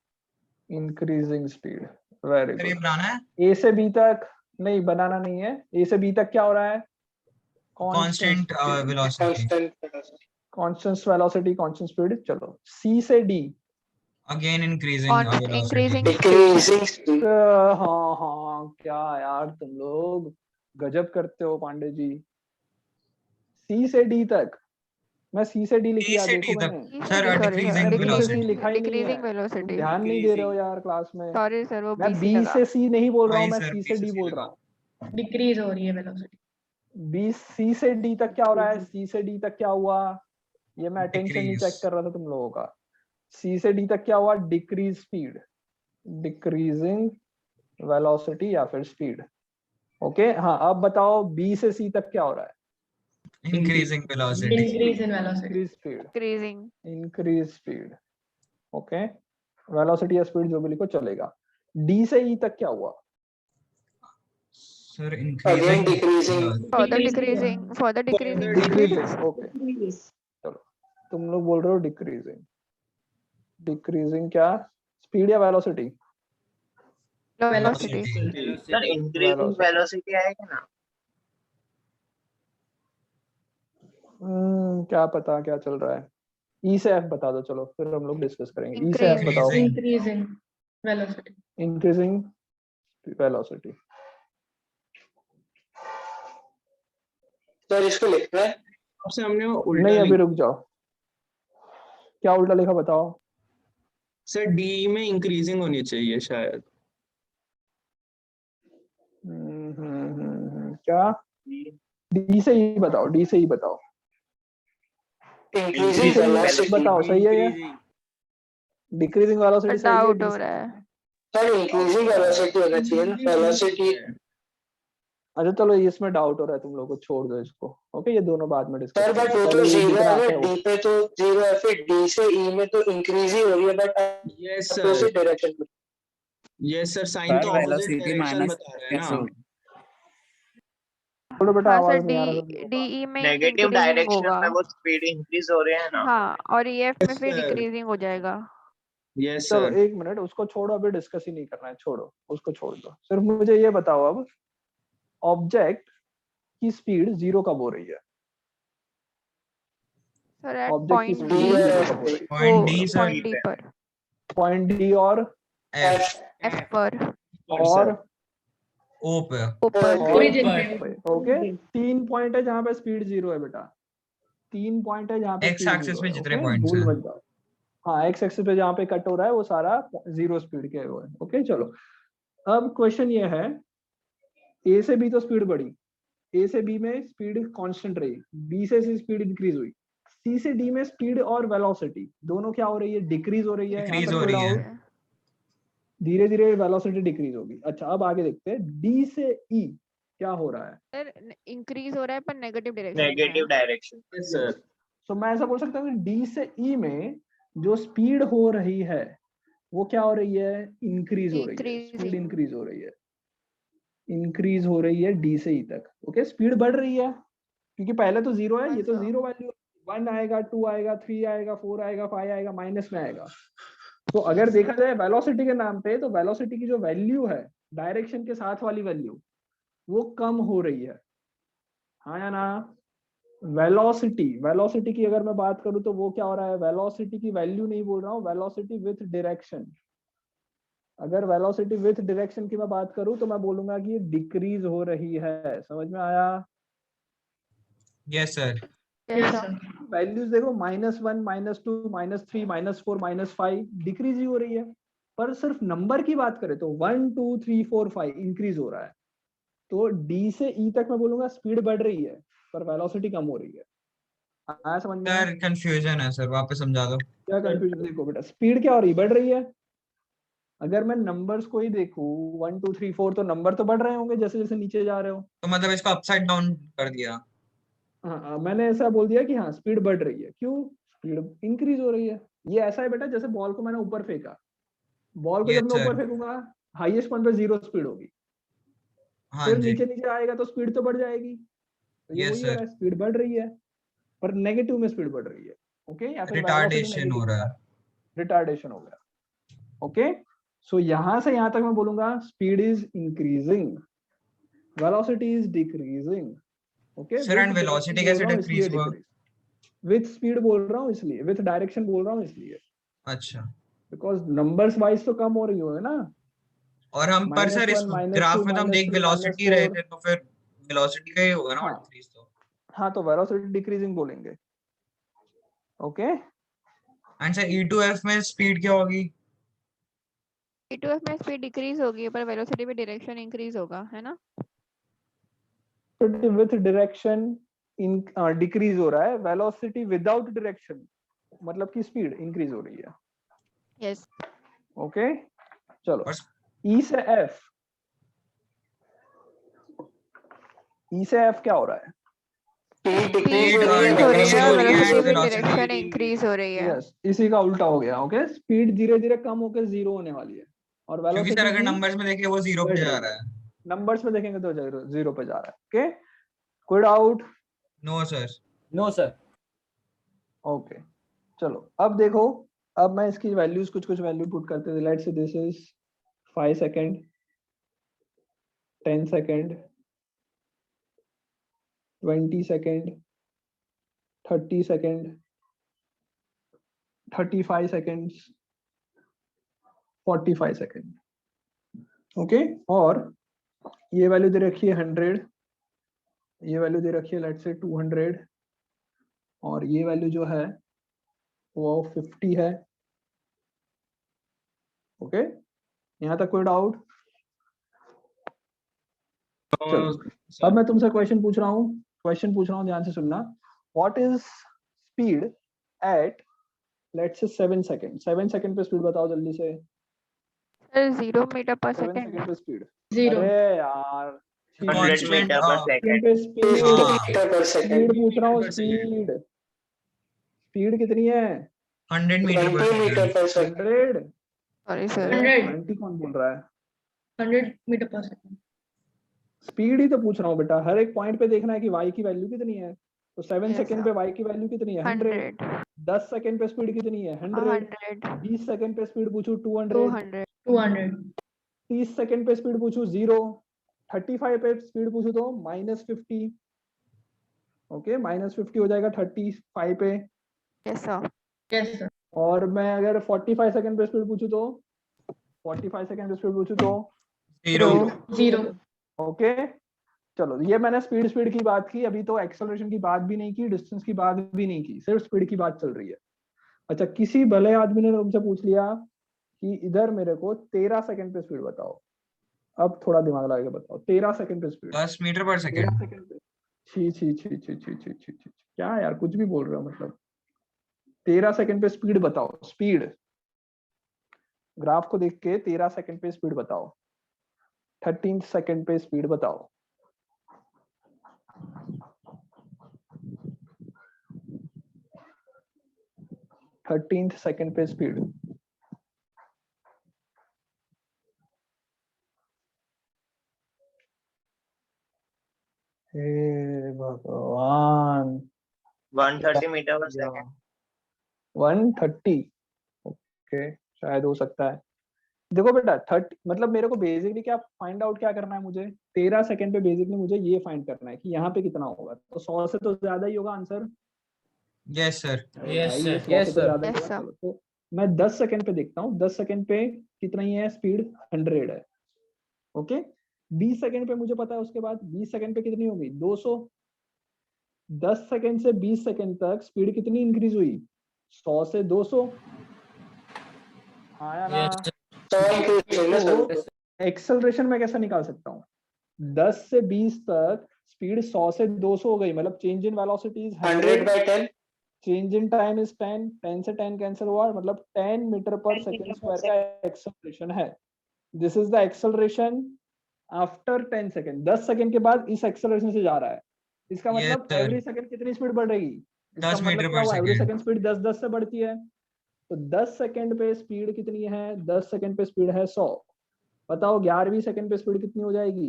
इंक्रीजिंग स्पीड। Very good. बनाना है ए से बी तक नहीं, बनाना नहीं है। ए से बी तक क्या हो रहा है? Constant velocity, constant velocity, constant speed. चलो सी से डी अगेन इंक्रीजिंग डिक्रीजिंग। हाँ क्या यार तुम लोग गजब करते हो पांडे जी। सी से डी तक, मैं सी से डी लिख दिया देखो मैंने। सर डिक्रीजिंग वेलोसिटी लिखा ही नहीं है, ध्यान नहीं दे रहे हो यार क्लास में। सॉरी सर वो मैं बी से सी नहीं बोल रहा हूँ, मैं सी से डी बोल रहा हूँ। डिक्रीज हो रही है वेलोसिटी। बी सी से डी तक क्या हो रहा है? सी से डी तक क्या हुआ? ये मैं अटेंशन नहीं चेक कर रहा था तुम लोगों का। सी से डी तक क्या हुआ? डिक्रीज स्पीड, डिक्रीजिंग वेलोसिटी या फिर स्पीड। ओके हाँ अब बताओ बी से सी तक क्या हो रहा है? Increasing velocity, increase in velocity, increase speed, increasing, increase speed. Okay velocity या स्पीड जो भी लिखो चलेगा। डी से ई तक क्या हुआ? Sir increasing, further decreasing. Okay चलो तुम लोग बोल रहे हो डिक्रीजिंग, डिक्रीजिंग क्या? स्पीड या velocity? Velocity. Sir increasing velocity आएगा ना? क्या पता क्या चल रहा है। ई से एफ बता दो, चलो फिर हम लोग डिस्कस करेंगे। ई से एफ बताओ। Increasing velocity, increasing velocity. Sir इसको लिखना है। आपसे हमने वो उल्टा नहीं, अभी लिखा। रुक जाओ, क्या उल्टा लिखा बताओ। सर डी में इंक्रीजिंग होनी चाहिए शायद। क्या डी से ही बताओ, डी से ही बताओ, इंक्रीजिंग वेलोसिटी बताओ सही है ये? डिक्रीजिंग वेलोसिटी सही है? डाउट हो रहा है। सर इंक्रीजिंग वेलोसिटी होना चाहिए ना, वेलोसिटी। अच्छा चलो, इसमें डाउट हो रहा है तुम लोगों को, छोड़ दो इसको। ओके, ये दोनों बाद में डिस्कस सर बट वो तो जीरो है ना, डी पे तो जीरो है, फिर डी से ई में तो इंक्रीज ही हो रही है, but yes sir, opposite direction में। यस सर, साइन तो ऑपोजिट वेलोसिटी डायरेक्शन माइनस बता रहा है ना। बोलो बेटा, हाँ सर, आवाज नहीं आ रहा। डीई में नेगेटिव इंक्रीजिंग डायरेक्शन होगा। में वो स्पीड इंक्रीज हो रहे हैं ना। हाँ, और ईएफ में Yes, फिर sir. डिक्रीजिंग हो जाएगा। यस चलो सर। एक मिनट, उसको छोड़ो, अभी डिस्कस ही नहीं करना है, छोड़ो उसको, छोड़ दो। सिर्फ मुझे ये बताओ अब, ऑब्जेक्ट की स्पीड जीरो कब हो रही है? सर एट ऑब्जेक्ट की पॉइंट स्पीड डी, जीरो कब हो रही है? Point D sir, point D पर, पॉइंट डी और एफ एफ पर, और ओ पे। ऊपर। Origin पे। ओके, 3 पॉइंट है जहां पे स्पीड जीरो है बेटा, 3 पॉइंट है जहां पे एक्स स्पीड एक्सिस जीरो पे है। जितने ओके, पॉइंट्स भूल हैं। मत जाओ। हाँ, एक्स एक्सिस पे जहां पे कट हो रहा है वो सारा जीरो स्पीड के वो है। ओके चलो, अब क्वेश्चन ये है, ए से बी तो स्पीड बढ़ी, ए से बी में स्पीड कांस्टेंट रही, बी से सी स्पीड इंक्रीज हुई, सी से डी में स्पीड और वेलोसिटी दोनों क्या हो रही है? डिक्रीज हो रही है। यहाँ डिक्रीज तक हो कोई रही है। डाउट? धीरे धीरे वेलोसिटी डिक्रीज होगी। अच्छा, अब आगे देखते हैं, डी से ई क्या हो रहा है? सर इंक्रीज हो रहा है पर नेगेटिव डायरेक्शन में। Negative direction. Yes sir. तो मैं ऐसा बोल सकता हूँ कि डी से ई में जो स्पीड हो रही है वो क्या हो रही है? इंक्रीज हो रही है, स्पीड इंक्रीज हो रही है, इंक्रीज हो रही है डी से ई तक। ओके, स्पीड बढ़ रही है क्योंकि पहले तो जीरो है, ये तो जीरो वैल्यू, 1 आएगा, 2 आएगा, 3 आएगा, 4 आएगा, 5 आएगा, माइनस में आएगा। तो अगर देखा जाए वेलोसिटी के नाम पे, तो वेलोसिटी की जो वैल्यू है डायरेक्शन के साथ वाली वैल्यू, वो कम हो रही है, हाँ या ना? वेलोसिटी की अगर मैं बात करूं तो वो क्या हो रहा है? वेलोसिटी की वैल्यू नहीं बोल रहा हूँ, वेलोसिटी विथ डायरेक्शन। अगर वेलोसिटी विथ डायरेक्शन की मैं बात करूं तो मैं बोलूंगा कि ये डिक्रीज हो रही है। समझ में आया? Yes sir. वैल्यूज देखो, -1, -2, -3, -4, -5 डिक्रीज ही हो रही है। पर सिर्फ नंबर की बात करें तो 1, 2, 3, 4, 5 इंक्रीज हो रहा है। तो डी से ई तक मैं बोलूंगा स्पीड बढ़ रही है पर वेलोसिटी कम हो रही है। आया समझ में? सर कंफ्यूजन है सर, वापस समझा दो। क्या कंफ्यूजन? देखो बेटा, स्पीड क्या हो रही है? बढ़ रही है। अगर मैं नंबर्स को ही देखूं 1, 2, 3, 4, तो नंबर तो बढ़ रहे होंगे जैसे जैसे नीचे जा रहे हो। तो मतलब इसको अपसाइड डाउन कर दिया। हाँ, मैंने ऐसा बोल दिया कि हाँ स्पीड बढ़ रही है। क्यों? स्पीड इंक्रीज हो रही है। ये ऐसा है बेटा, जैसे बॉल को मैंने ऊपर फेंका, बॉल को जब मैं ऊपर फेंकूंगा हाईएस्ट पॉइंट पे 0 स्पीड होगी, फिर नीचे नीचे आएगा तो स्पीड तो बढ़ जाएगी। तो ये वही हो रहा है, स्पीड बढ़ रही है पर नेगेटिव में स्पीड बढ़ रही है। ओके, या फिर रिटार्डेशन हो रहा है, रिटार्डेशन हो गया। ओके, सो यहां से यहां तक मैं बोलूंगा speed is increasing, velocity is decreasing. Okay, sir and velocity कैसे डिक्रीज हुआ? विथ स्पीड बोल रहा हूँ इसलिए, विथ डायरेक्शन बोल रहा हूँ इसलिए। अच्छा, बिकॉज नंबर्स वाइज तो कम हो रही हो है ना। और हम पर सर इस ग्राफ में तो हम देख वेलोसिटी रहे थे, तो फिर वेलोसिटी का ही होगा ना डिक्रीज तो। हाँ, तो वेलोसिटी डिक्रीजिंग बोलेंगे। ओके, एंड सर E2F में स्पीड क्या होगी? E2F में स्पीड डिक्रीज होगी पर वेलोसिटी में डायरेक्शन इंक्रीज होगा, है ना? विथ डायरेक्शन डिक्रीज हो रहा है, वेलोसिटी विदाउट डायरेक्शन मतलब कि स्पीड इंक्रीज हो रही है। यस। ओके, चलो ई से एफ, ई से एफ क्या हो रहा है? डायरेक्शन इंक्रीज हो रही है। यस, इसी का उल्टा हो गया। ओके, स्पीड धीरे धीरे कम होकर 0 होने वाली है और वेलोसिटी क्योंकि सर अगर नंबर्स में देखें वो 0 पे जा रहा है, नंबर्स में देखेंगे तो 0 पे जा रहा है। ओके, कोई doubt? No sir. No sir. Okay, चलो अब देखो, अब मैं इसकी वैल्यूज कुछ वैल्यू पुट करते थे। Let's say this is 5 second, 10 second, 20 second, 30 second, 35 seconds, 45 second. Okay, और ये वैल्यू दे रखी है 100, ये वैल्यू दे रखी है लेट्स से 200 और ये वैल्यू जो है वो 50 है। ओके, यहाँ तक कोई डाउट? चलो अब मैं तुमसे क्वेश्चन पूछ रहा हूँ, ध्यान से सुनना। What is speed at let's say 7 second? 7 second पे स्पीड बताओ जल्दी से। 0 मीटर पर 7 सेकंड। सेकंड पे स्पीड। 0 अरे यार 100 मीटर पर सेकंड। स्पीड पूछ रहा हूँ, स्पीड कितनी है? 100 metre per second. 100? Sorry sir, 90 कौन बोल रहा है? 100 मीटर पर सेकंड। स्पीड ही तो पूछ रहा हूँ बेटा, हर एक पॉइंट पे देखना है कि y की वैल्यू कितनी है। तो 7 Yes, सेकंड sir. पे y की वैल्यू कितनी है? 100। 10 सेकंड पे स्पीड कितनी है? 100। 20 सेकंड पे स्पीड पूछूं 200। 200 30 सेकंड पे स्पीड पूछूं 0। 35 पे स्पीड पूछूं तो -50। ओके, -50 हो जाएगा 35 पे। Yes sir. Yes sir. और मैं अगर 45 सेकंड पे स्पीड पूछूं तो 45 सेकंड पे स्पीड पूछूं तो 0। ओके, चलो ये मैंने स्पीड की बात की, अभी तो एक्सेलरेशन की बात भी नहीं की, डिस्टेंस की बात भी नहीं की, सिर्फ स्पीड की बात चल रही है। अच्छा, किसी भले आदमी ने तुमसे पूछ लिया कि इधर मेरे को 13 सेकंड पे स्पीड बताओ, अब थोड़ा दिमाग लगा के बताओ, 13 सेकंड पे स्पीड। 10 मीटर पर 13 सेकंड। सेकंड पे छी छी छी छी छी छी छी छी, क्या यार कुछ भी बोल रहे हो मतलब। 13 सेकंड पे स्पीड बताओ, स्पीड ग्राफ को देख के 13 सेकंड पे स्पीड बताओ। 13 सेकंड पे स्पीड बताओ। थर्टीन सेकंड पे स्पीड। हे भगवान, 130 मीटर पर सेकंड। 130। ओके, शायद हो सकता है। देखो बेटा 30 मतलब मेरे को बेसिकली क्या फाइंड आउट क्या करना है मुझे? 13 सेकंड पे बेसिकली मुझे ये फाइंड करना है कि यहाँ पे कितना होगा। तो 100 से तो ज्यादा ही होगा answer. Yes sir. Yes sir. तो मैं 10 सेकंड पे देखता हूँ, 10 सेकंड पे कितना ही है स्पीड? 100 है। ओके, 20 सेकंड पे मुझे पता है, उसके बाद 20 सेकंड पे कितनी होगी? 200। 10 सेकंड से 20 सेकंड तक स्पीड कितनी इंक्रीज हुई? 100 से 200। आया ना? तो एक्सेलरेशन में कैसे निकाल सकता हूँ? 10 से 20 तक स्पीड 100 से 200 हो गई, मतलब change in velocity is 100/10। Change in time is 10। 10 से 10 कैंसिल हुआ, मतलब 10 मीटर पर सेकंड स्क्वायर का एक्सेलरेशन है। This is the acceleration after 10 second. 10 second के बाद इस एक्सेलरेशन से जा रहा है। इसका मतलब एवरी सेकंड कितनी स्पीड बढ़ रहेगी? इसका 10 मीटर मतलब क्या पर हुआ? Every second. सेकंड स्पीड 10 से बढ़ती है। तो 10 सेकंड पे स्पीड कितनी है? 10 सेकंड पे स्पीड है 100। बताओ 11वीं सेकंड पे स्पीड कितनी हो जाएगी?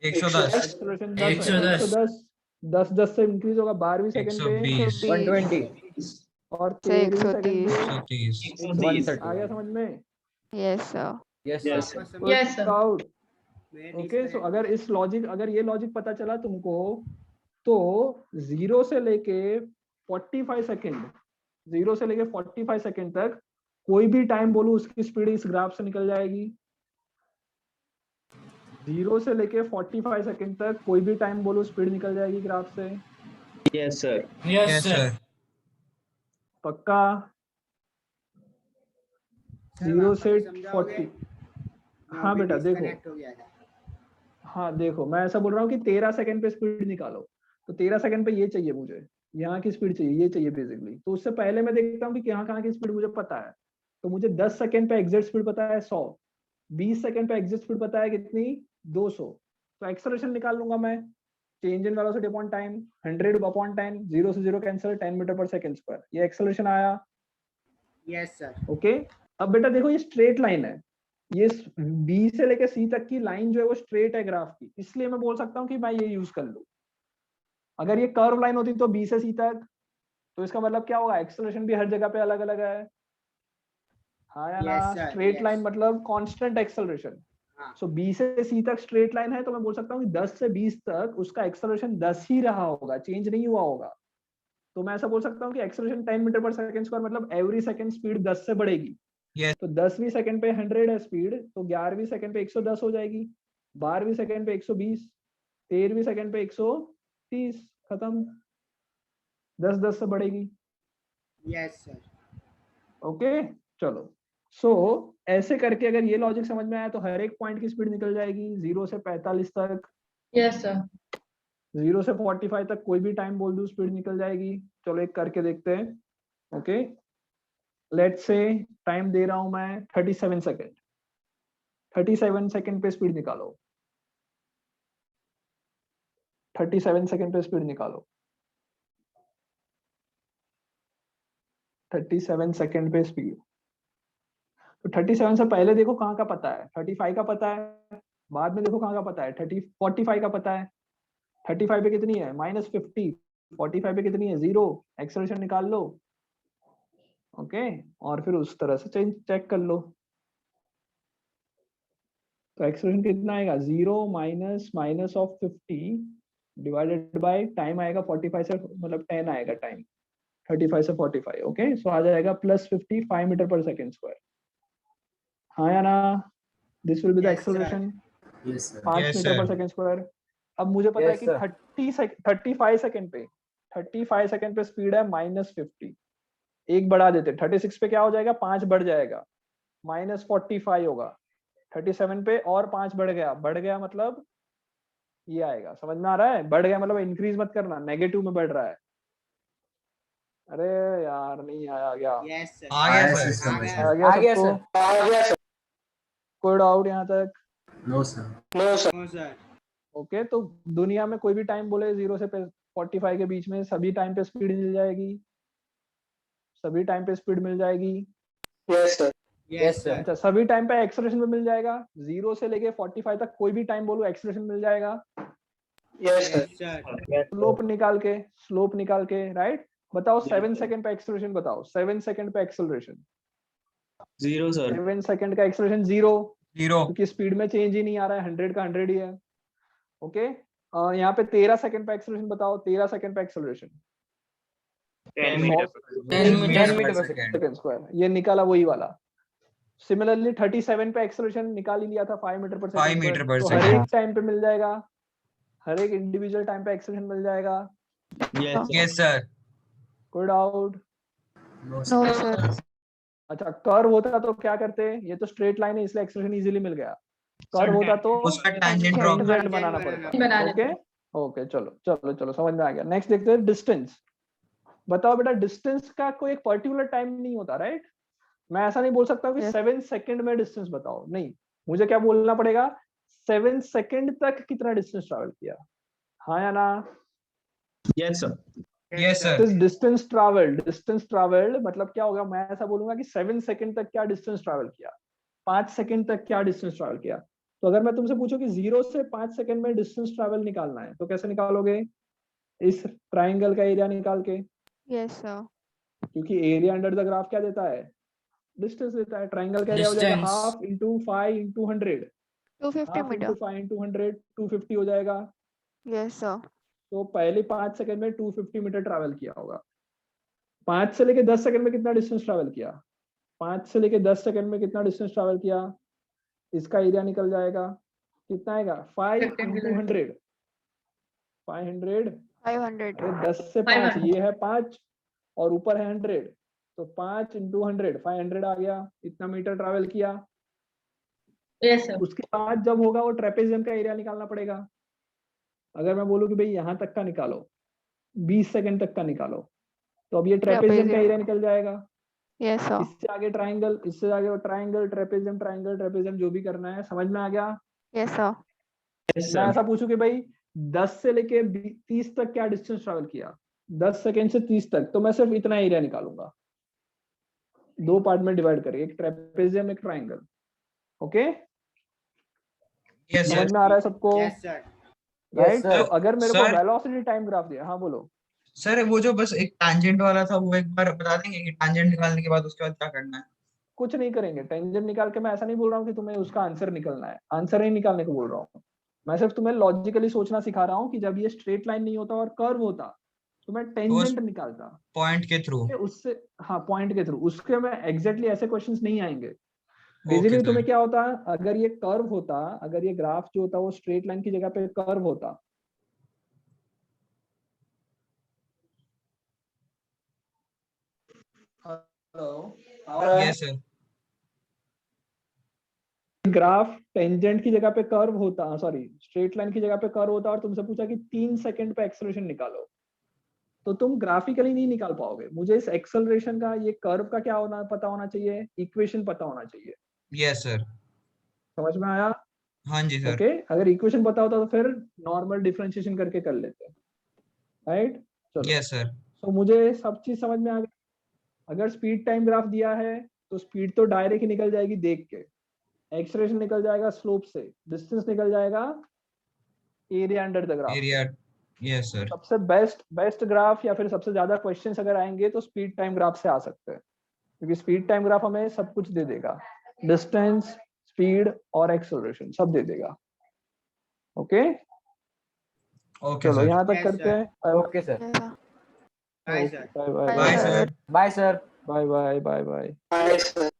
110। एक्सेलरेशन 110। 10 से इंक्रीज होगा 12वीं सेकंड पे 120 और 13वीं सेकंड पे 130। 130। आ गया समझ में? Yes sir. Yes sir. Okay, so अगर ये लॉजिक पता चला तुमको, तो 0 से लेके 45 सेकंड 0 से लेके 45 सेकंड तक कोई भी टाइम बोलूं उसकी स्पीड इस ग्राफ से निकल जाएगी। 0 से लेके 45 सेकंड तक कोई भी टाइम बोलो स्पीड निकल जाएगी ग्राफ से। Yes sir. Yes sir. पक्का? 0 से 40। हाँ बेटा देखो, हाँ देखो मैं ऐसा बोल रहा हूँ कि 13 सेकंड पे स्पीड निकालो। तो 13 सेकंड पे ये चाहिए मुझे, यहाँ की स्पीड चाहिए, ये चाहिए बेसिकली। तो उससे पहले मैं देखता हूँ कि कहाँ की स्पीड मुझे पता है। तो मुझे 10 सेकंड पे एग्जैक्ट स्पीड पता है 100। 20 सेकंड पे एग्जैक्ट स्पीड पता है कितनी? 200। तो एक्सेलरेशन निकाल लूंगा मैं, change in velocity upon time, 100/10। 0 से 0 cancel, 10 meter per second square. ये एक्सेलरेशन आया। Yes sir. ओके, अब बेटा देखो ये स्ट्रेट लाइन है, ये बी से लेके सी तक की लाइन जो है वो स्ट्रेट है ग्राफ की, इसलिए मैं बोल सकता हूँ कि मैं ये यूज कर लूं। अगर ये कर्व लाइन होती तो बी से सी तक, तो इसका मतलब क्या होगा? एक्सेलरेशन भी हर जगह पे अलग अलग है। हाँ या ना? स्ट्रेट लाइन मतलब कांस्टेंट एक्सेलरेशन। सो बी से सी तक स्ट्रेट लाइन है, तो मैं बोल सकता हूँ कि 10 से 20 तक उसका एक्सेलरेशन 10 ही रहा होगा, चेंज नहीं हुआ होगा। तो मैं ऐसा बोल सकता हूँ कि acceleration 10 meter per second square, मतलब एवरी सेकंड स्पीड 10 से बढ़ेगी। तो 10वीं सेकंड पे 100 है स्पीड, तो 11वीं सेकंड पे 110 हो जाएगी, 12वीं सेकंड पे 120, 13वीं सेकंड पे 130, 30 खत्म, 10 से बढ़ेगी। Yes sir. ओके चलो, सो ऐसे करके अगर ये लॉजिक समझ में आया तो हर एक पॉइंट की स्पीड निकल जाएगी 0 से 45 तक, यस सर। 0 से 45 तक कोई भी टाइम बोल दूं स्पीड निकल जाएगी। चलो एक करके देखते हैं। ओके लेट्स से टाइम दे रहा हूं मैं 37 सेकेंड, 37 सेकेंड पे स्पीड निकालो, 37 सेकेंड पे स्पीड निकालो, 37 सेकेंड पे स्पीड। तो 37 से पहले देखो कहाँ का पता है, 35 का पता है, बाद में देखो कहाँ का पता है, 45 का पता है। 35 पे कितनी है -50, 45 पे कितनी है 0, एक्सेलरेशन निकाल लो। ओके और फिर उस तरह से चेक कर लो। तो एक्सेलरेशन कितना आएगा 0 minus of 50 divided by time आएगा 45 से, मतलब 10 आएगा टाइम 35 से 45। ओके सो आ जाएगा +55 मीटर पर सेकेंड स्क्वायर। हाँ या ना, this will be the acceleration 5 meter per second square. अब मुझे पता है कि 35 सेकेंड पे स्पीड है -50, एक बढ़ा देते 36 पे क्या हो जाएगा 5 बढ़ जाएगा -45 होगा, 37 पे और 5 बढ़ गया मतलब ये आएगा। समझ में आ रहा है, बढ़ गया मतलब इंक्रीज मत करना, नेगेटिव में बढ़ रहा है। अरे यार नहीं आया, गया यस सर। आ गया सर, आ गया सबको? कोई डाउट यहाँ तक? No sir. No sir. Okay तो दुनिया में कोई भी टाइम बोले 0 से 45 के बीच में सभी टाइम पे स्पीड मिल जाएगी, सभी टाइम पे स्पीड मिल जाएगी। Yes sir. Yes sir. अच्छा सभी टाइम पे एक्सेलरेशन भी मिल जाएगा, 0 से लेके 45 तक कोई भी टाइम बोलो एक्सेलरेशन मिल जाएगा। Yes sir. स्लोप निकाल के राइट। बताओ 7 सेकंड पे एक्सेलरेशन बताओ, 7 सेकंड पे एक्सेलरेशन 0 सर। 7 सेकंड का एक्सेलरेशन 0 0 क्योंकि स्पीड में चेंज ही नहीं आ रहा है, 100 का 100 ही है। ओके यहाँ पे 13 सेकंड पे एक्सेलरेशन बताओ, 13 सेकंड पे acceleration 10 meter meter second square, ये निकाला वही वाला। सिमिलरली 37 पे एक्सेलरेशन निकाल ही लिया था 5 मीटर पर 5 मीटर सेकंड, पर तो हर एक टाइम पे मिल जाएगा, हर एक इंडिविजुअल टाइम पे एक्सेलरेशन मिल जाएगा। Yes sir. कोई डाउट? No no sir. अच्छा कर्व होता तो क्या करते, ये तो स्ट्रेट लाइन है इसलिए एक्सेलरेशन इजीली मिल गया। कर्व होता तो उसका टेंजेंट ड्रॉ टेंजेंट बनाना पड़ता। ओके ओके चलो समझ में आ गया। नेक्स्ट देखते हैं डिस्टेंस। बताओ बेटा डिस्टेंस का कोई एक पर्टिकुलर टाइम नहीं होता राइट। मैं ऐसा नहीं बोल सकता कि 7 सेकंड में डिस्टेंस बताओ, नहीं, मुझे क्या बोलना पड़ेगा 7 सेकंड तक कितना डिस्टेंस ट्रैवल किया। हाँ या ना? Yes sir. Yes sir. Distance travelled मतलब क्या होगा, मैं ऐसा बोलूंगा कि 7 सेकंड तक क्या डिस्टेंस ट्रैवल किया, 5 सेकंड तक क्या डिस्टेंस ट्रैवल किया। तो अगर मैं तुमसे पूछूं कि 0 से 5 सेकंड में डिस्टेंस ट्रैवल निकालना है तो कैसे निकालोगे, इस ट्राइंगल का एरिया निकाल के। Yes sir. क्योंकि एरिया अंडर द ग्राफ क्या देता है, डिस्टेंस देता है। ट्राइंगल का एरिया हो जाएगा half into 5 into 100, 250 metre. 5 into 100 250 हो जाएगा। Yes sir. तो पहले 5 सेकंड में 250 मीटर ट्रैवल किया होगा। 5 से लेके 10 सेकंड में कितना डिस्टेंस ट्रैवल किया, 5 से लेके 10 सेकंड में कितना डिस्टेंस ट्रैवल किया, इसका एरिया निकल जाएगा कितना आएगा 5 इंटू 100, 500 10 से 5 ये है 5 और ऊपर है 100, तो 5 इंटू 100 500 आ गया, इतना मीटर ट्रैवल किया। Yes sir. उसके बाद जब होगा वो ट्रेपेजियम का एरिया निकालना पड़ेगा। अगर मैं बोलूं कि भाई यहाँ तक का निकालो, 20 सेकंड तक का निकालो, तो अब ये ट्रेपेजियम का एरिया निकल जाएगा। Yes sir. इससे आगे ट्राइंगल, इससे आगे ट्राइंगल ट्रेपेजियम जो भी करना है। समझ में आ गया? Yes sir. मैं ऐसा पूछूं कि भाई 10 से लेके 30 तक क्या डिस्टेंस ट्रैवल किया, 10 सेकंड से 30 तक, तो मैं सिर्फ इतना एरिया निकालूंगा, 2 पार्ट में डिवाइड करके, एक ट्रेपेजियम एक ट्राइंगल। ओके समझ में आ रहा है सबको? Yes sir. राइट। तो अगर मेरे को वेलोसिटी टाइम ग्राफ दिया, हाँ बोलो सर। वो जो बस एक टैंजेंट वाला था वो एक बार बता देंगे कि टैंजेंट निकालने के बाद उसके बाद क्या करना है? कुछ नहीं करेंगे, टेंजेंट निकाल के मैं ऐसा नहीं बोल रहा हूँ कि तुम्हें उसका आंसर निकलना है, आंसर नहीं निकालने को बोल रहा हूँ। मैं सिर्फ तुम्हें लॉजिकली सोचना सिखा रहा हूँ कि जब ये स्ट्रेट लाइन नहीं होता और कर्व होता तो मैं टेंजेंट निकालता पॉइंट के थ्रू, उससे, हाँ पॉइंट के थ्रू। उसके में एग्जैक्टली ऐसे क्वेश्चंस नहीं आएंगे। बेसिकली तुम्हें क्या होता, अगर ये कर्व होता, अगर ये ग्राफ जो होता वो स्ट्रेट लाइन की जगह पे कर्व होता, यस सर। ग्राफ टेंजेंट की जगह पे कर्व होता, सॉरी स्ट्रेट लाइन की जगह पे कर्व होता और तुमसे पूछा कि 3 सेकंड पे एक्सेलरेशन निकालो, तो तुम ग्राफिकली नहीं निकाल पाओगे। मुझे इस एक्सेलरेशन का, ये कर्व का क्या होना पता होना चाहिए, इक्वेशन पता होना चाहिए। Yes sir. समझ में आया? हाँ जी सर। ओके, अगर इक्वेशन पता होता तो फिर नॉर्मल डिफरेंशिएशन करके कर लेते, राइट? चलो, यस सर। तो मुझे सब चीज समझ में आ गई। अगर स्पीड टाइम ग्राफ दिया है तो स्पीड तो डायरेक्ट ही निकल जाएगी देख के, एक्सेलरेशन निकल जाएगा स्लोप से, डिस्टेंस निकल जाएगा area under the graph. Area, yes sir. सबसे बेस्ट ग्राफ या फिर सबसे ज्यादा क्वेश्चंस अगर आएंगे तो स्पीड टाइम ग्राफ से आ सकते हैं, क्योंकि स्पीड टाइम ग्राफ हमें सब कुछ दे देगा, डिस्टेंस, स्पीड और एक्सेलरेशन सब दे देगा। ओके ओके चलो सर। यहाँ तक Yes, करते sir. हैं। Okay sir. Bye, sir. Bye bye bye sir. Bye sir. Bye bye bye bye. Bye, sir.